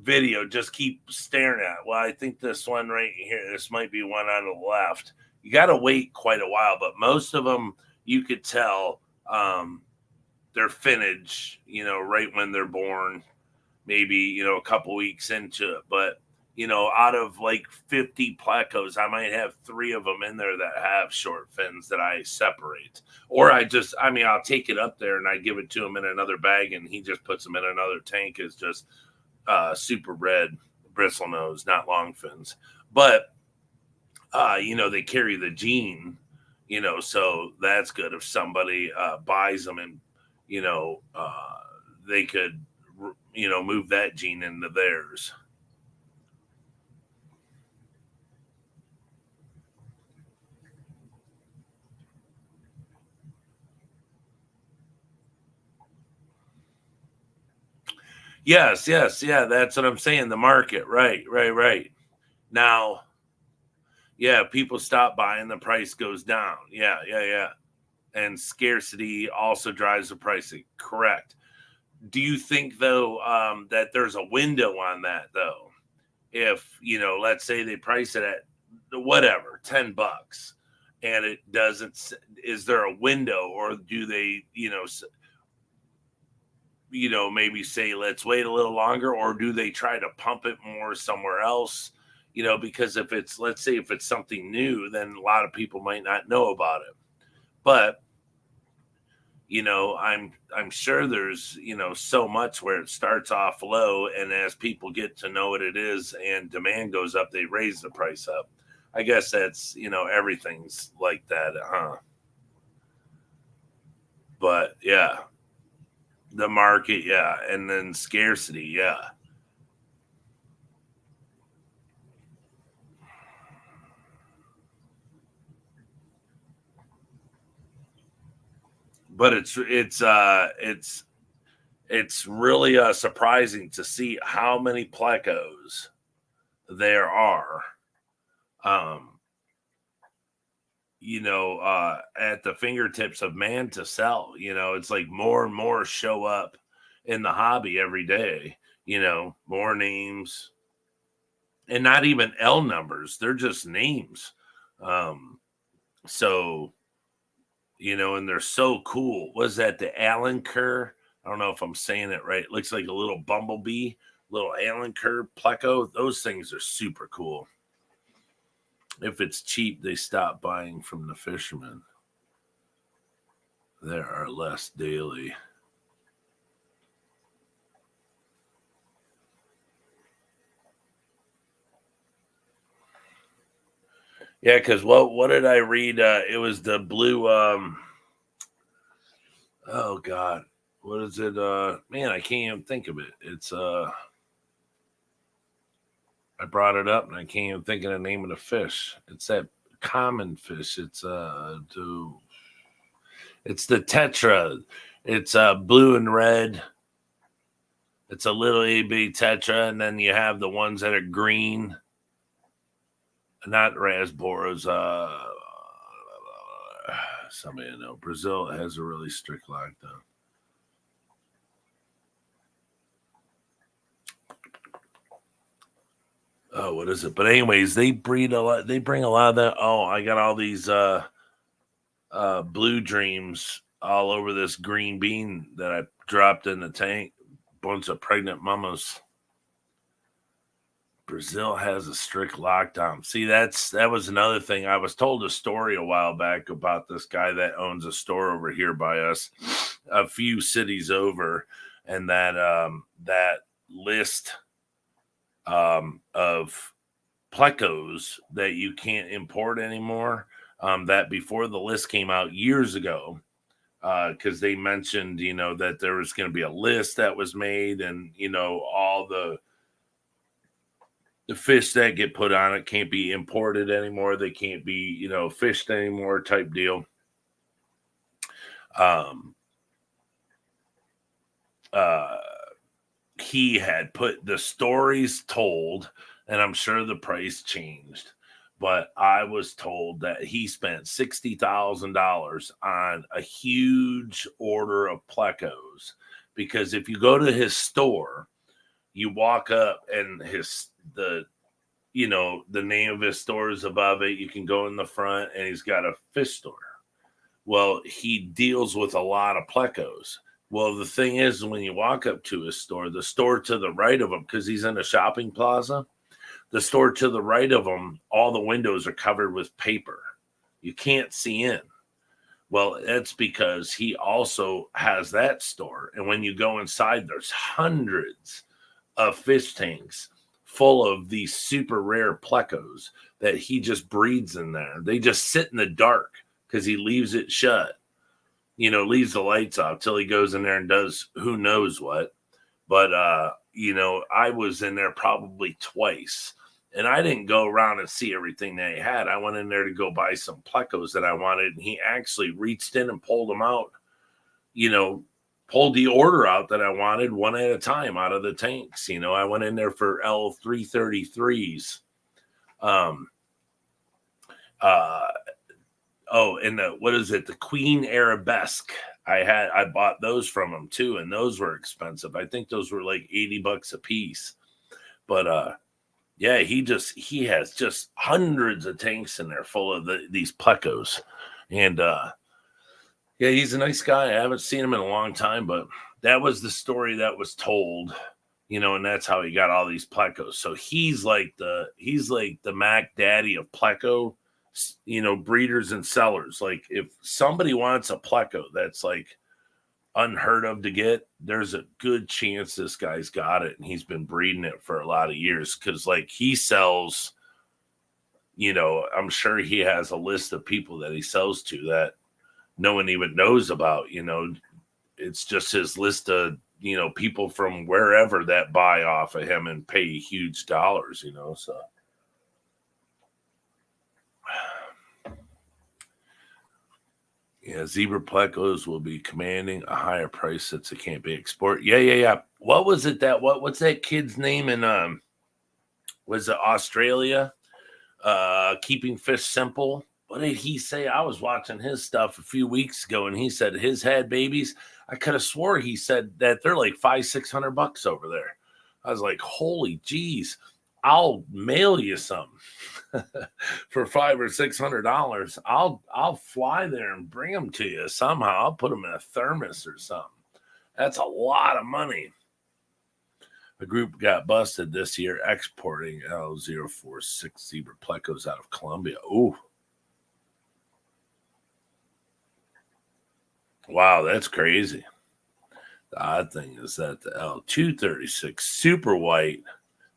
S1: video, just keep staring at it. Well, I think this one right here, this might be one on the left. You got to wait quite a while, but most of them you could tell their finnage, right when they're born, maybe, a couple weeks into it. But, out of like 50 Plecos, I might have 3 of them in there that have short fins that I separate. Or I'll take it up there and I give it to him in another bag and he just puts them in another tank as just super red bristle nose, not long fins. But, they carry the gene, so that's good. If somebody buys them and, they could, move that gene into theirs. Yes, yeah, that's what I'm saying. The market, right. Now, yeah, people stop buying, the price goes down. Yeah. And scarcity also drives the pricing. Correct. Do you think though that there's a window on that though? If let's say they price it at whatever $10, and it doesn't, is there a window, or do they maybe say let's wait a little longer, or do they try to pump it more somewhere else? Because if it's, let's say if it's something new, then a lot of people might not know about it. But I'm sure there's so much where it starts off low, and as people get to know what it is and demand goes up, they raise the price up. I guess that's everything's like that, huh? But yeah, the market, yeah, and then scarcity, yeah. But it's really surprising to see how many plecos there are, um, at the fingertips of man to sell. It's like more and more show up in the hobby every day, more names, and not even L numbers. They're just names. So, and they're so cool. Was that the Allen Kerr? I don't know if I'm saying it right. It looks like a little bumblebee, little Allen Kerr Pleco. Those things are super cool. If it's cheap, they stop buying from the fishermen. There are less daily. Yeah, because what did I read? It was the blue. Oh God, what is it? Man, I can't even think of it. It's I brought it up and I can't even think of the name of the fish. It's that common fish. It's it's the tetra. It's blue and red. It's a little AB tetra, and then you have the ones that are green. Not rasboras. Somebody I know. Brazil has a really strict lockdown. Oh, what is it? But anyways, they breed a lot. They bring a lot of that. Oh, I got all these blue dreams all over this green bean that I dropped in the tank. Bunch of pregnant mamas. Brazil has a strict lockdown. See, that was another thing. I was told a story a while back about this guy that owns a store over here by us, a few cities over, and that list of plecos that you can't import anymore. That before the list came out years ago, because they mentioned that there was going to be a list that was made, and all the the fish that get put on it can't be imported anymore. They can't be, fished anymore type deal. Um, he had put the stories told, and I'm sure the price changed, but I was told that he spent $60,000 on a huge order of Plecos, because if you go to his store, you walk up and the name of his store is above it. You can go in the front and he's got a fish store. Well, he deals with a lot of Plecos. Well, the thing is, when you walk up to his store, the store to the right of him, because he's in a shopping plaza, the store to the right of him, all the windows are covered with paper. You can't see in. Well, that's because he also has that store. And when you go inside, there's hundreds of fish tanks full of these super rare Plecos that he just breeds in there. They just sit in the dark because he leaves it shut, leaves the lights off till he goes in there and does who knows what. But, I was in there probably twice, and I didn't go around and see everything that he had. I went in there to go buy some Plecos that I wanted, and he actually reached in and pulled them out, pulled the order out that I wanted one at a time out of the tanks. I went in there for L333s. And what is it? The Queen Arabesque. I bought those from him too, and those were expensive. I think those were like $80 a piece. But yeah, he has just hundreds of tanks in there full of these Plecos. And yeah, he's a nice guy. I haven't seen him in a long time, but that was the story that was told, and that's how he got all these Plecos. So he's like the Mac Daddy of Pleco, breeders and sellers. Like, if somebody wants a Pleco that's like unheard of to get, there's a good chance this guy's got it, and he's been breeding it for a lot of years, because like he sells, I'm sure he has a list of people that he sells to that no one even knows about. It's just his list of people from wherever that buy off of him and pay huge dollars. So yeah, zebra Plecos will be commanding a higher price since it can't be exported. Yeah. What was it what's that kid's name in was it Australia? Keeping fish simple. What did he say? I was watching his stuff a few weeks ago, and he said his had babies. I could have swore he said that they're like $500-600 over there. I was like, holy geez, I'll mail you some for $500 or $600. I'll fly there and bring them to you somehow. I'll put them in a thermos or something. That's a lot of money. A group got busted this year exporting L046 zebra Plecos out of Colombia. Ooh. Wow, that's crazy. The odd thing is that the L236 super white,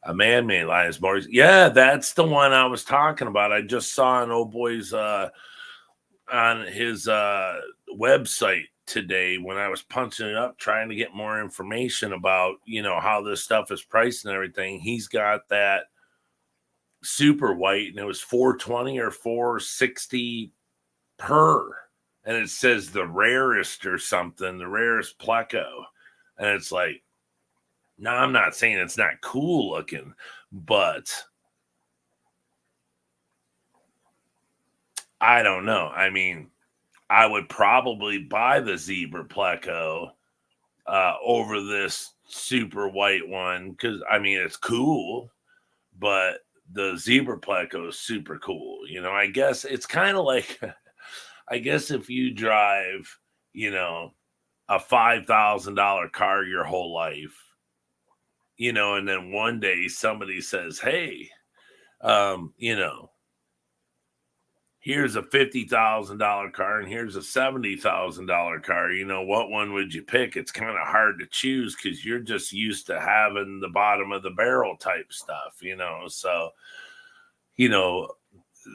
S1: a man-made lion's Morris. Yeah, that's the one I was talking about. I just saw an old boy's on his website today when I was punching it up, trying to get more information about, how this stuff is priced and everything. He's got that super white, and it was $420 or $460 per. And it says the rarest or something, the rarest Pleco. And it's like, no, I'm not saying it's not cool looking, but I don't know. I mean, I would probably buy the zebra Pleco over this super white one, because, I mean, it's cool, but the zebra Pleco is super cool. I guess it's kind of like... I guess if you drive, a $5,000 car your whole life, and then one day somebody says, hey, here's a $50,000 car and here's a $70,000 car, what one would you pick? It's kind of hard to choose because you're just used to having the bottom of the barrel type stuff, so,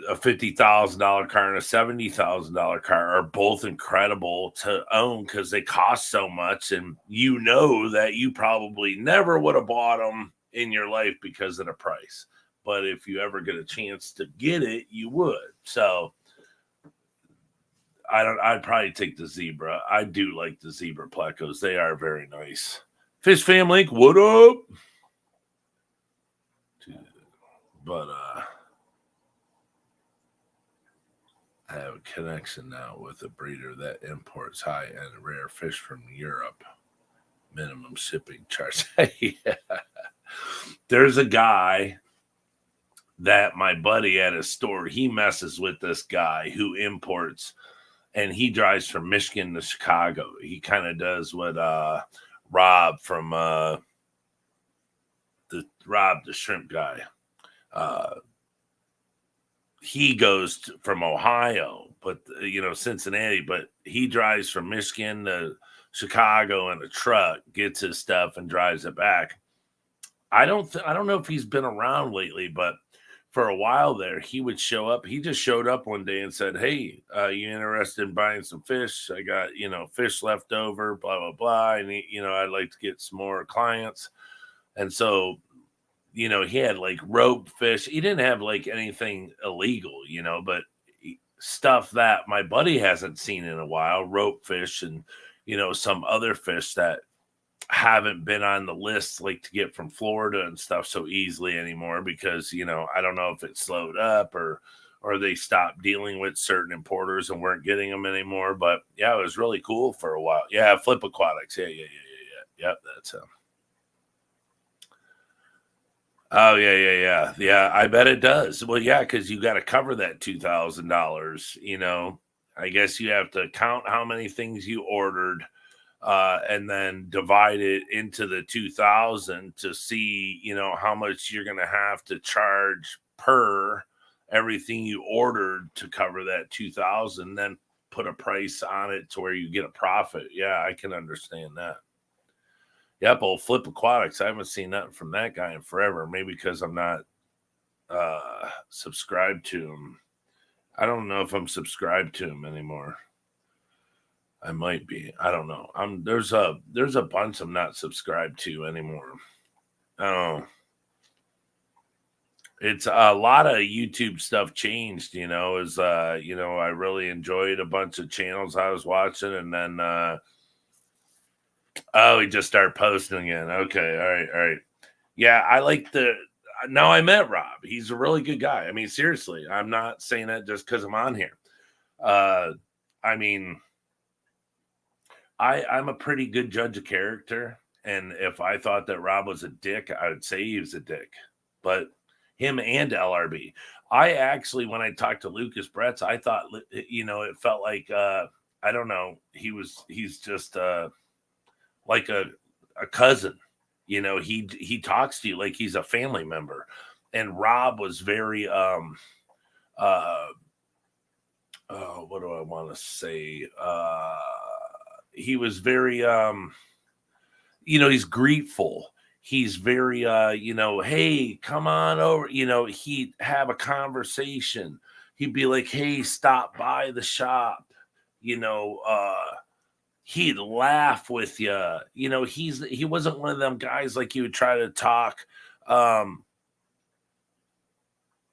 S1: a $50,000 car and a $70,000 car are both incredible to own because they cost so much, and that you probably never would have bought them in your life because of the price. but if you ever get a chance to get it, you would. So I'd probably take the zebra. I do like the zebra plecos. They are very nice. Fish Fam Link, what up? But I have a connection now with a breeder that imports high-end rare fish from Europe. Minimum shipping charge. Yeah. There's a guy that my buddy at his store, he messes with this guy who imports, and he drives from Michigan to Chicago. He kind of does what Rob from the shrimp guy. He goes from Ohio, but Cincinnati, but he drives from Michigan to Chicago in a truck, gets his stuff and drives it back. I don't know if he's been around lately, but for a while there, he would show up. He just showed up one day and said, "Hey, you interested in buying some fish? I got, fish left over, blah, blah, blah. And, I'd like to get some more clients." And so, he had like rope fish. He didn't have like anything illegal, but stuff that my buddy hasn't seen in a while, rope fish and, some other fish that haven't been on the list like to get from Florida and stuff so easily anymore because, I don't know if it slowed up or they stopped dealing with certain importers and weren't getting them anymore. But yeah, it was really cool for a while. Yeah, Flip Aquatics. Yeah. Yep, that's him. Oh, yeah. Yeah, I bet it does. Well, yeah, because you got to cover that $2,000, I guess you have to count how many things you ordered and then divide it into the 2,000 to see, how much you're going to have to charge per everything you ordered to cover that 2,000, then put a price on it to where you get a profit. Yeah, I can understand that. Yep, old Flip Aquatics. I haven't seen nothing from that guy in forever. Maybe because I'm not subscribed to him. I don't know if I'm subscribed to him anymore. I might be. I don't know. There's a bunch I'm not subscribed to anymore. I don't know. It's a lot of YouTube stuff changed, as I really enjoyed a bunch of channels I was watching, and then he just started posting again. Okay, all right. Yeah, I like now I met Rob. He's a really good guy. I mean, seriously, I'm not saying that just because I'm on here. I mean, I'm a pretty good judge of character, and if I thought that Rob was a dick, I would say he was a dick. But him and LRB, I actually, when I talked to Lucas Bretz, I thought, it felt like I don't know, he's just like a cousin. He talks to you like he's a family member, and Rob was very what do I want to say? He was very he's grateful. He's very hey, come on over. He'd have a conversation. He'd be like, hey, stop by the shop. He'd laugh with you. He wasn't one of them guys like you would try to talk.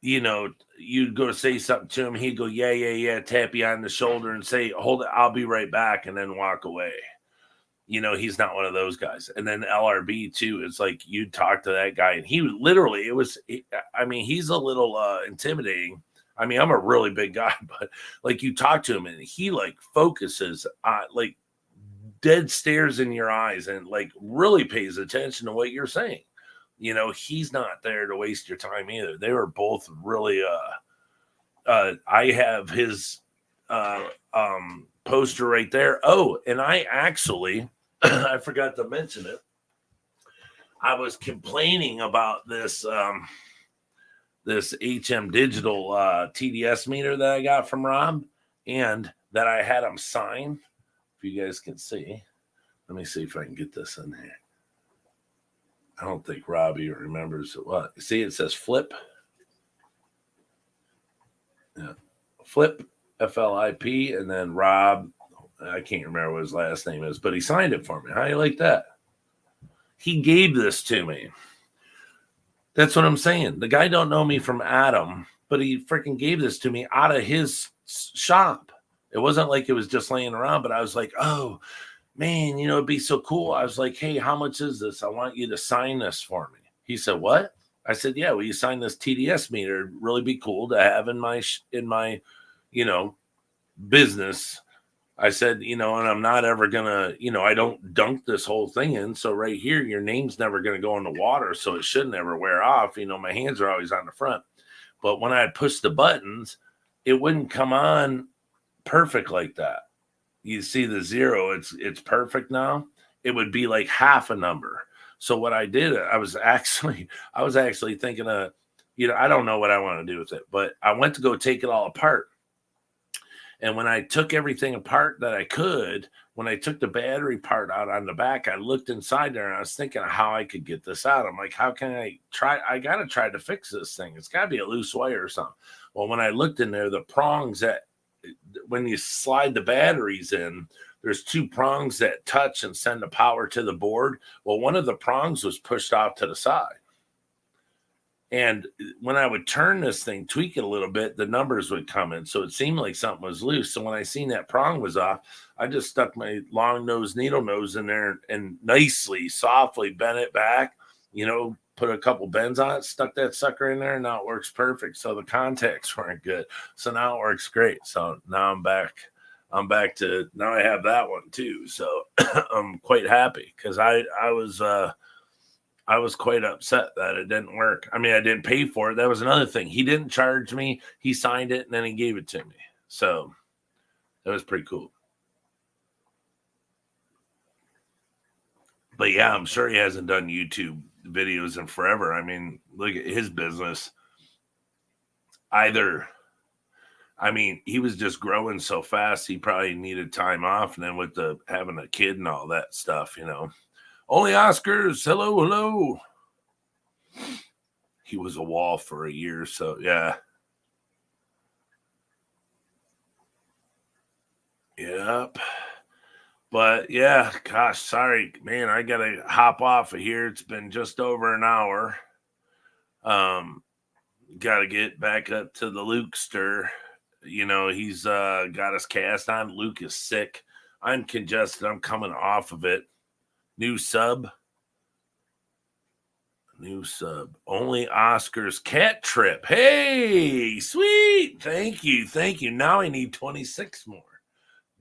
S1: You'd go to say something to him. He'd go, yeah, tap you on the shoulder and say, hold it, I'll be right back, and then walk away. He's not one of those guys. And then LRB too. It's like you'd talk to that guy, and he literally, he's a little intimidating. I mean, I'm a really big guy, but like you talk to him, and he like focuses on like dead stares in your eyes and like really pays attention to what you're saying. He's not there to waste your time either. They were both really I have his poster right there. Oh, and I actually I forgot to mention it. I was complaining about this this HM Digital TDS meter that I got from Rob, and that I had him sign. If you guys can see, let me see if I can get this in here. I don't think Robbie remembers what. See, it says Flip. Yeah. Flip, FLIP, and then Rob. I can't remember what his last name is, but he signed it for me. How do you like that? He gave this to me. That's what I'm saying. The guy don't know me from Adam, but he freaking gave this to me out of his shop. It wasn't like it was just laying around, but I was like, oh, man, it'd be so cool. I was like, hey, how much is this? I want you to sign this for me. He said, what? I said, yeah, will you sign this TDS meter? It'd really be cool to have in my, business. I said, and I'm not ever gonna, I don't dunk this whole thing in. So right here, your name's never gonna go in the water, so it should never wear off. My hands are always on the front. But when I push the buttons, it wouldn't come on perfect like that. You see the zero, it's perfect now. It would be like half a number. So what I did, I was actually thinking of, I don't know what I want to do with it, but I went to go take it all apart. And when I took everything apart that I could, when I took the battery part out on the back, I looked inside there and I was thinking of how I could get this out. I'm like, how can I try? I got to try to fix this thing. It's got to be a loose wire or something. Well, when I looked in there, the prongs that, when you slide the batteries in, there's two prongs that touch and send the power to the board. Well, one of the prongs was pushed off to the side. And when I would turn this thing, tweak it a little bit, the numbers would come in. So it seemed like something was loose. So when I seen that prong was off, I just stuck my long nose needle nose in there and nicely, softly bent it back, put a couple bends on it, stuck that sucker in there, and now it works perfect. So the contacts weren't good. So now it works great. So now I'm back. Now I have that one too. So I'm quite happy because I was quite upset that it didn't work. I mean, I didn't pay for it. That was another thing. He didn't charge me. He signed it and then he gave it to me. So that was pretty cool. But yeah, I'm sure he hasn't done YouTube videos in forever. I mean, look at his business. He was just growing so fast. He probably needed time off. And then with having a kid and all that stuff, only Oscars. Hello. He was a wall for a year. So yeah. Yep. But yeah, gosh, sorry, man. I gotta hop off of here. It's been just over an hour. Gotta get back up to the Lukester. He's got his cast on. Luke is sick. I'm congested. I'm coming off of it. New sub. Only Oscars cat trip. Hey, sweet. Thank you. Now I need 26 more.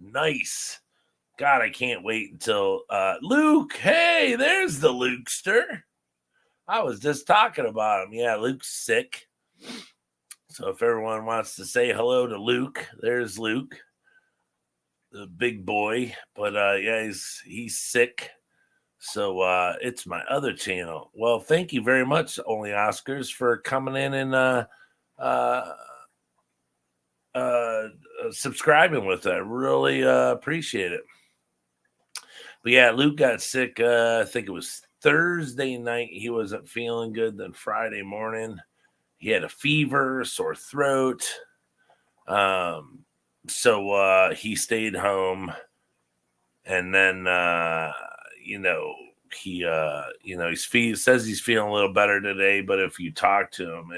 S1: Nice. God, I can't wait until Luke. Hey, there's the Lukester. I was just talking about him. Yeah, Luke's sick. So if everyone wants to say hello to Luke, there's Luke, the big boy. But yeah, he's sick. So it's my other channel. Well, thank you very much, Only Oscars, for coming in and subscribing with that. Really appreciate it. But yeah, Luke got sick. I think it was Thursday night. He wasn't feeling good. Then Friday morning, he had a fever, sore throat. So he stayed home, and then he says he's feeling a little better today. But if you talk to him,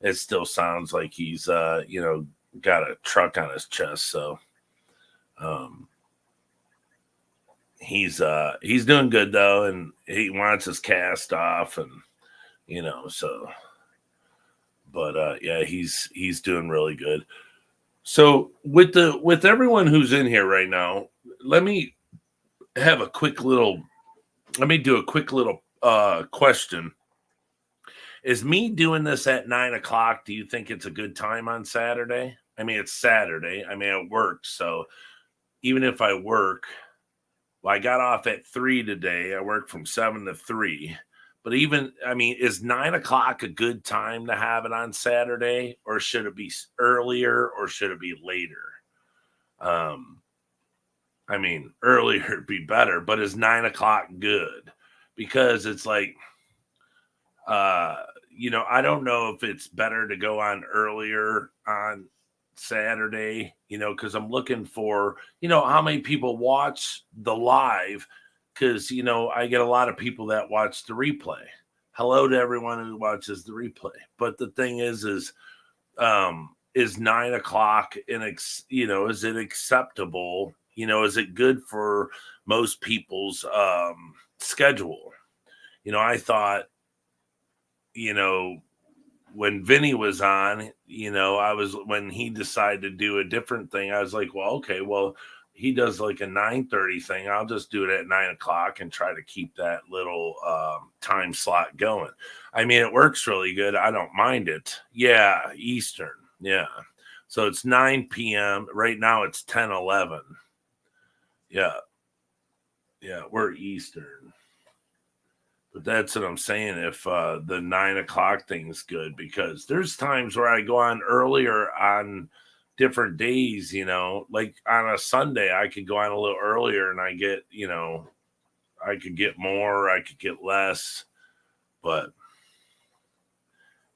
S1: it still sounds like he's got a truck on his chest. So he's doing good though, and he wants his cast off, and so. But yeah, he's doing really good. So with everyone who's in here right now, let me do a quick little question. Is me doing this at 9:00? Do you think it's a good time on Saturday? I mean, it's Saturday. I mean, it works. So even if I work, I got off at 3 today. I worked from 7 to 3. But is 9:00 a good time to have it on Saturday, or should it be earlier, or should it be later? Earlier would be better, but is 9:00 good? Because it's like, I don't know if it's better to go on earlier on Saturday, because I'm looking for, how many people watch the live, because, I get a lot of people that watch the replay. hello to everyone who watches the replay. But the thing is 9 o'clock is it acceptable? Is it good for most people's schedule? I thought, when Vinny was on, when he decided to do a different thing, I was like, well, okay, well, he does like a 9:30 thing. I'll just do it at 9 o'clock and try to keep that little time slot going. I mean, it works really good. I don't mind it. Yeah, Eastern. Yeah. So it's 9 p.m. Right now it's 10:11. Yeah. Yeah, we're Eastern. But that's what I'm saying. If the 9 o'clock thing's good, because there's times where I go on earlier on different days, like on a Sunday, I could go on a little earlier and I get, I could get more, I could get less. But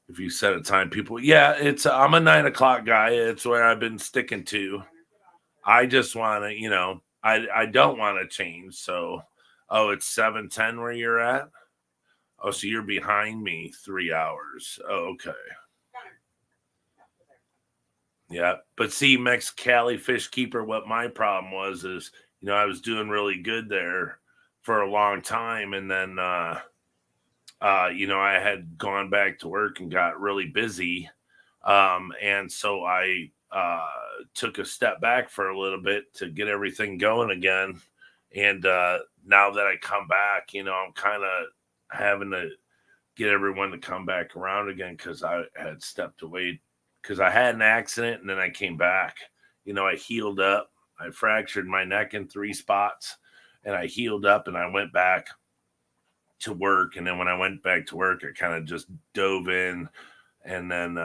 S1: if you set a time, I'm a 9 o'clock guy. It's where I've been sticking to. I just want to, I don't want to change. So, it's 7:10 where you're at. Oh, so you're behind me 3 hours. Oh, okay. Yeah. But see, Cali Fish Keeper, what my problem was is, I was doing really good there for a long time. And then, I had gone back to work and got really busy. And so I took a step back for a little bit to get everything going again. And now that I come back, I'm kind of having to get everyone to come back around again, because I had stepped away because I had an accident and then I came back. I healed up. I fractured my neck in 3 spots and I healed up and I went back to work. And then when I went back to work, I kind of just dove in and then,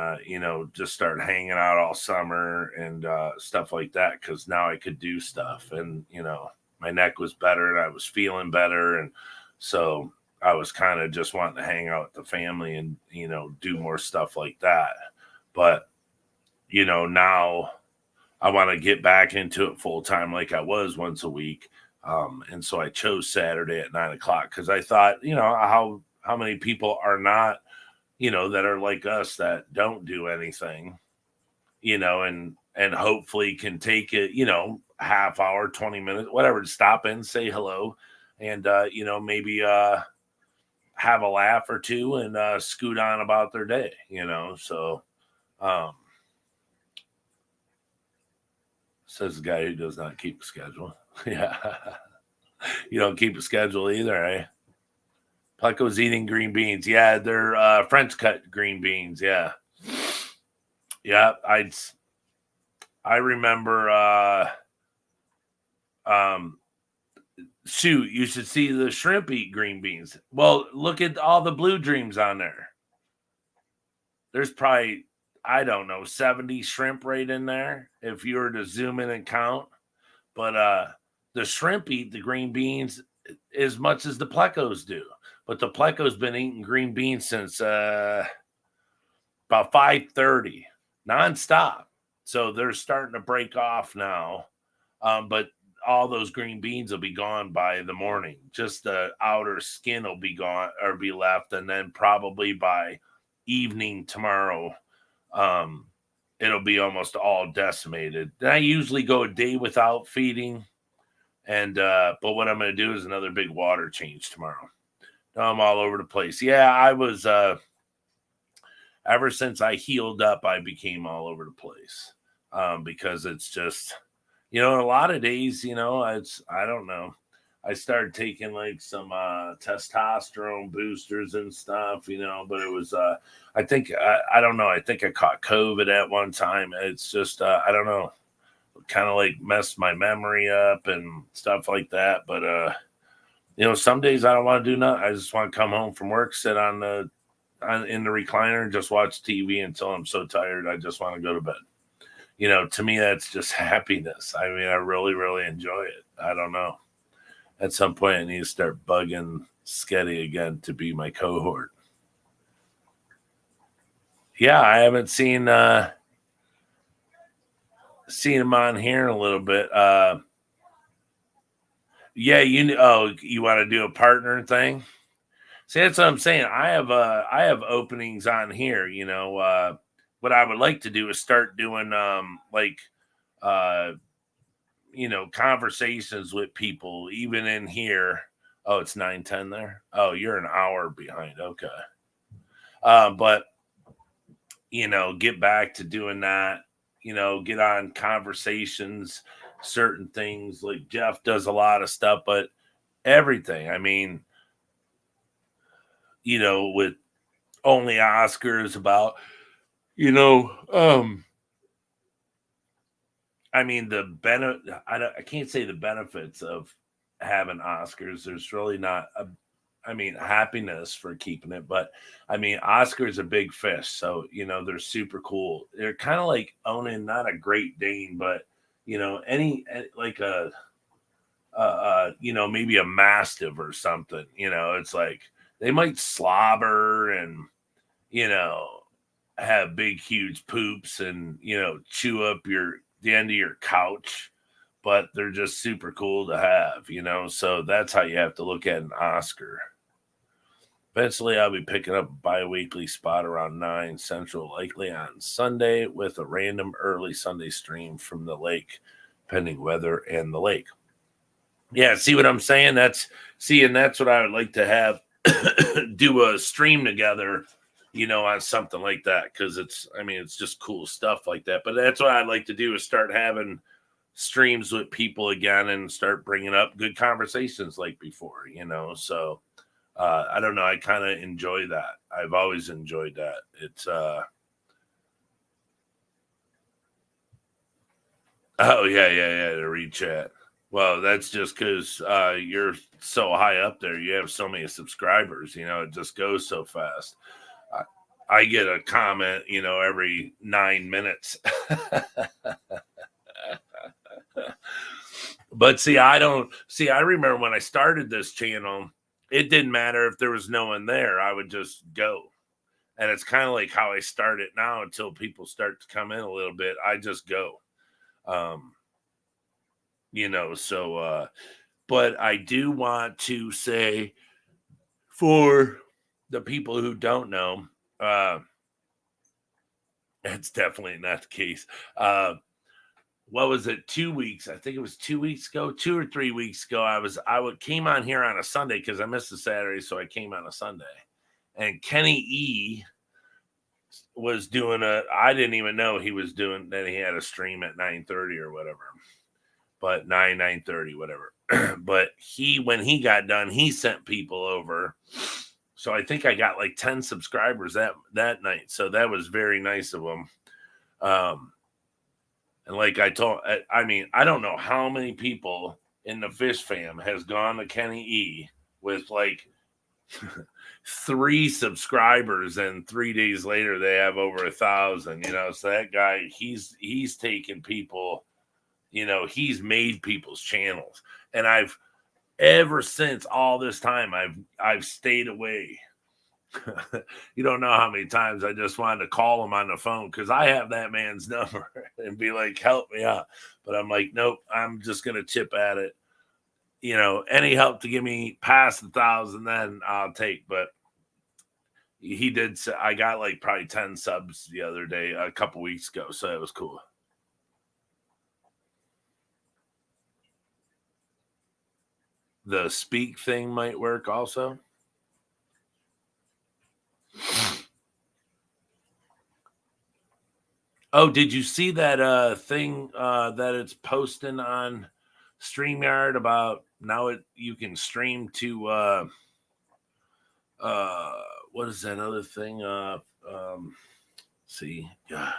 S1: just started hanging out all summer and stuff like that, because now I could do stuff. And, my neck was better and I was feeling better. And so I was kind of just wanting to hang out with the family and, do more stuff like that. But, now I want to get back into it full time like I was once a week. And so I chose Saturday at 9 o'clock because I thought, how many people are not, that are like us that don't do anything, and hopefully can take it, half hour, 20 minutes, whatever, to stop in, say hello, and, maybe have a laugh or two and scoot on about their day, so says the guy who does not keep a schedule. Yeah. You don't keep a schedule either, eh? Plecos eating green beans. Yeah, they're French cut green beans. Yeah. Yeah, I remember shoot, you should see the shrimp eat green beans. Well, look at all the blue dreams on there. There's probably, I don't know, 70 shrimp right in there if you were to zoom in and count. But the shrimp eat the green beans as much as the Plecos do. But the Plecos been eating green beans since about 5:30, nonstop. So they're starting to break off now. But all those green beans will be gone by the morning. Just the outer skin will be gone or be left. And then probably by evening tomorrow, it'll be almost all decimated. Then I usually go a day without feeding. And but what I'm going to do is another big water change tomorrow. Now I'm all over the place. Yeah, I was ever since I healed up, I became all over the place. Because it's just, a lot of days, I don't know. I started taking like some testosterone boosters and stuff, but it was, I think, I don't know. I think I caught COVID at one time. It's just, I don't know, kind of like messed my memory up and stuff like that. But, some days I don't want to do nothing. I just want to come home from work, sit in the recliner and just watch TV until I'm so tired. I just want to go to bed. To me, that's just happiness. I mean, I really, really enjoy it. I don't know. At some point, I need to start bugging Sketty again to be my cohort. Yeah, I haven't seen him on here in a little bit. Yeah, you want to do a partner thing? See, that's what I'm saying. I have openings on here, what I would like to do is start doing uh conversations with people even in here. Oh, it's 9:10 there. Oh, you're an hour behind. Okay. But get back to doing that, get on conversations, certain things like Jeff does a lot of stuff, but everything. I mean, with only Oscars about, you know, um, I mean, I can't say the benefits of having Oscars. There's really not happiness for keeping it, but I mean, Oscar's a big fish, so they're super cool. They're kind of like owning not a Great Dane, but like maybe a Mastiff or something. It's like they might slobber and you know have big, huge poops and chew up the end of your couch, but they're just super cool to have. So that's how you have to look at an Oscar. Eventually, I'll be picking up a bi-weekly spot around 9 Central, likely on Sunday, with a random early Sunday stream from the lake, pending weather and the lake. Yeah, see what I'm saying? And that's what I would like to have do a stream together, on something like that, because it's just cool stuff like that. But that's what I'd like to do is start having streams with people again and start bringing up good conversations like before. So I don't know. I kind of enjoy that. I've always enjoyed that. It's oh yeah, the read chat. Well, that's just because you're so high up there. You have so many subscribers. It just goes so fast. I get a comment, every 9 minutes. But see, I don't see. I remember when I started this channel, it didn't matter if there was no one there. I would just go. And it's kind of like how I start it now until people start to come in a little bit. I just go. Um, so but I do want to say for the people who don't know, it's definitely not the case. What was it? 2 weeks? I think it was 2 weeks ago, 2 or 3 weeks ago. Came on here on a Sunday because I missed the Saturday, so I came on a Sunday. And Kenny E was doing I didn't even know he was doing that. He had a stream at 9:30 or whatever, but 9:30, whatever. But when he got done, he sent people over. So I think I got like 10 subscribers that night. So that was very nice of him. And like I don't know how many people in the Fish fam has gone to Kenny E with like 3 subscribers, and 3 days later they have over 1,000. So that guy, he's taken people. He's made people's channels, and ever since all this time, I've stayed away. You don't know how many times I just wanted to call him on the phone because I have that man's number and be like, help me out. But I'm like, nope, I'm just going to chip at it. Any help to give me past 1,000, then I'll take. But he did. I got like probably 10 subs the other day, a couple weeks ago. So it was cool. The speak thing might work also. Oh, did you see that thing that it's posting on StreamYard about now you can stream to what is that other thing? See, God.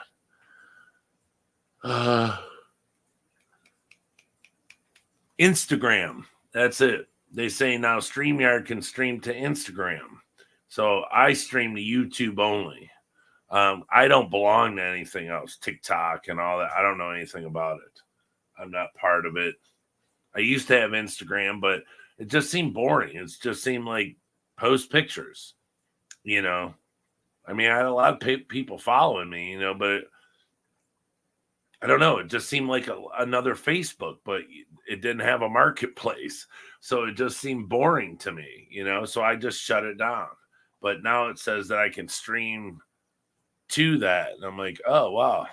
S1: Instagram. That's it. They say now StreamYard can stream to Instagram. So I stream to YouTube only. I don't belong to anything else, TikTok and all that. I don't know anything about it. I'm not part of it. I used to have Instagram, but it just seemed boring. It just seemed like post pictures. I had a lot of people following me, but I don't know. It just seemed like another Facebook, but it didn't have a marketplace. So it just seemed boring to me, so I just shut it down. But now it says that I can stream to that. And I'm like, oh, wow.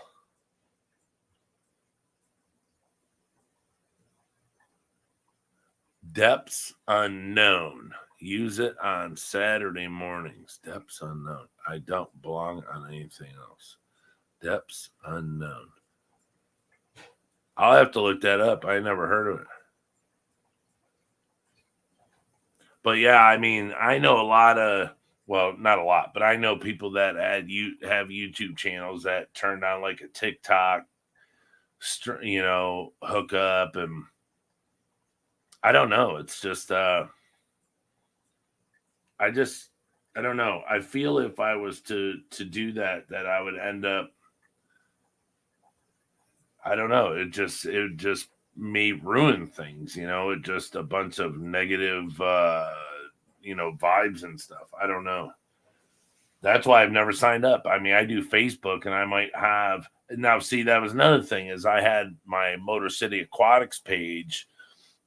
S1: Depths unknown. Use it on Saturday mornings. Depths unknown. I don't belong on anything else. Depths unknown. I'll have to look that up. I never heard of it. But yeah, I mean, I know a lot of, well, not a lot, but I know people that have YouTube channels that turned on like a TikTok, hook up, and I don't know. It's just, I don't know. I feel if I was to do that I would end up, I don't know. It just may ruin things, it just a bunch of negative, vibes and stuff. I don't know. That's why I've never signed up. I mean, I do Facebook and I might have, now see, that was another thing is I had my Motor City Aquatics page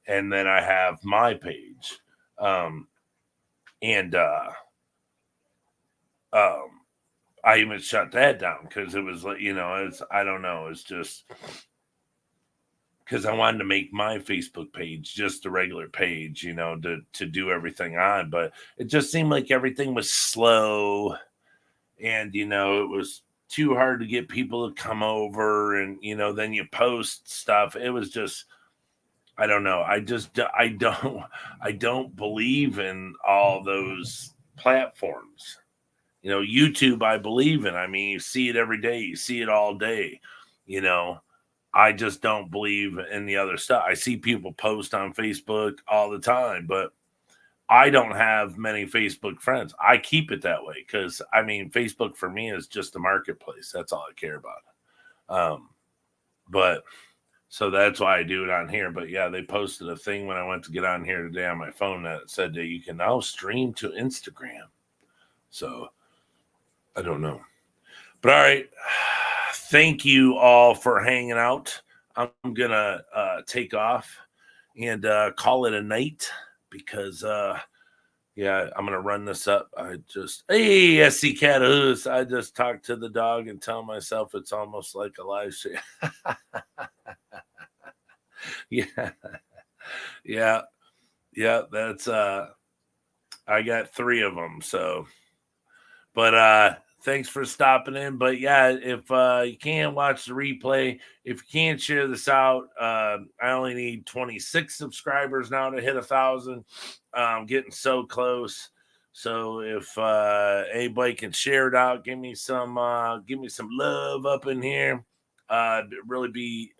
S1: and then I have my page. I even shut that down because it was like, I don't know. It's just because I wanted to make my Facebook page just a regular page, to do everything on. But it just seemed like everything was slow and, it was too hard to get people to come over. And, then you post stuff. It was just, I don't know. I don't believe in all those platforms. YouTube, I believe in. I mean, you see it every day. You see it all day. I just don't believe in the other stuff. I see people post on Facebook all the time, but I don't have many Facebook friends. I keep it that way because, I mean, Facebook for me is just a marketplace. That's all I care about. But so that's why I do it on here. But yeah, they posted a thing when I went to get on here today on my phone that said that you can now stream to Instagram. So I don't know. But all right. Thank you all for hanging out. I'm going to take off and call it a night because, I'm going to run this up. Hey, SC Catahoos. I just talked to the dog and tell myself it's almost like a live stream. Yeah. That's, I got 3 of them. So, but, thanks for stopping in. But yeah, if you can watch the replay, if you can't share this out, I only need 26 subscribers now to hit 1,000. I'm getting so close. So if anybody can share it out, give me some love up in here. Really be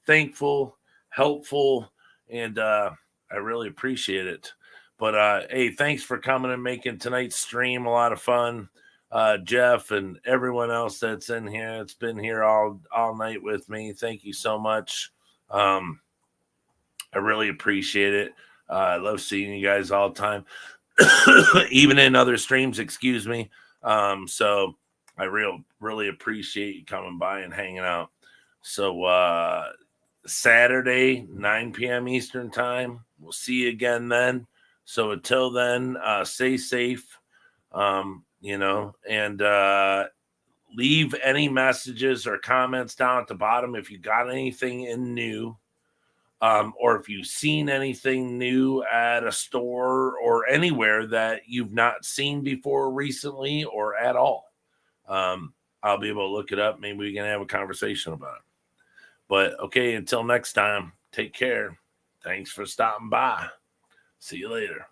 S1: thankful, helpful, and I really appreciate it. But hey, thanks for coming and making tonight's stream a lot of fun. Jeff and everyone else that's in here. It's been here all night with me. Thank you so much. I really appreciate it. I love seeing you guys all the time, even in other streams, excuse me. So I really appreciate you coming by and hanging out. So Saturday, 9 p.m. Eastern time. We'll see you again then. So until then, stay safe. And leave any messages or comments down at the bottom if you got anything in new, or if you've seen anything new at a store or anywhere that you've not seen before recently or at all. I'll be able to look it up. Maybe we can have a conversation about it. But okay, until next time, take care. Thanks for stopping by. See you later.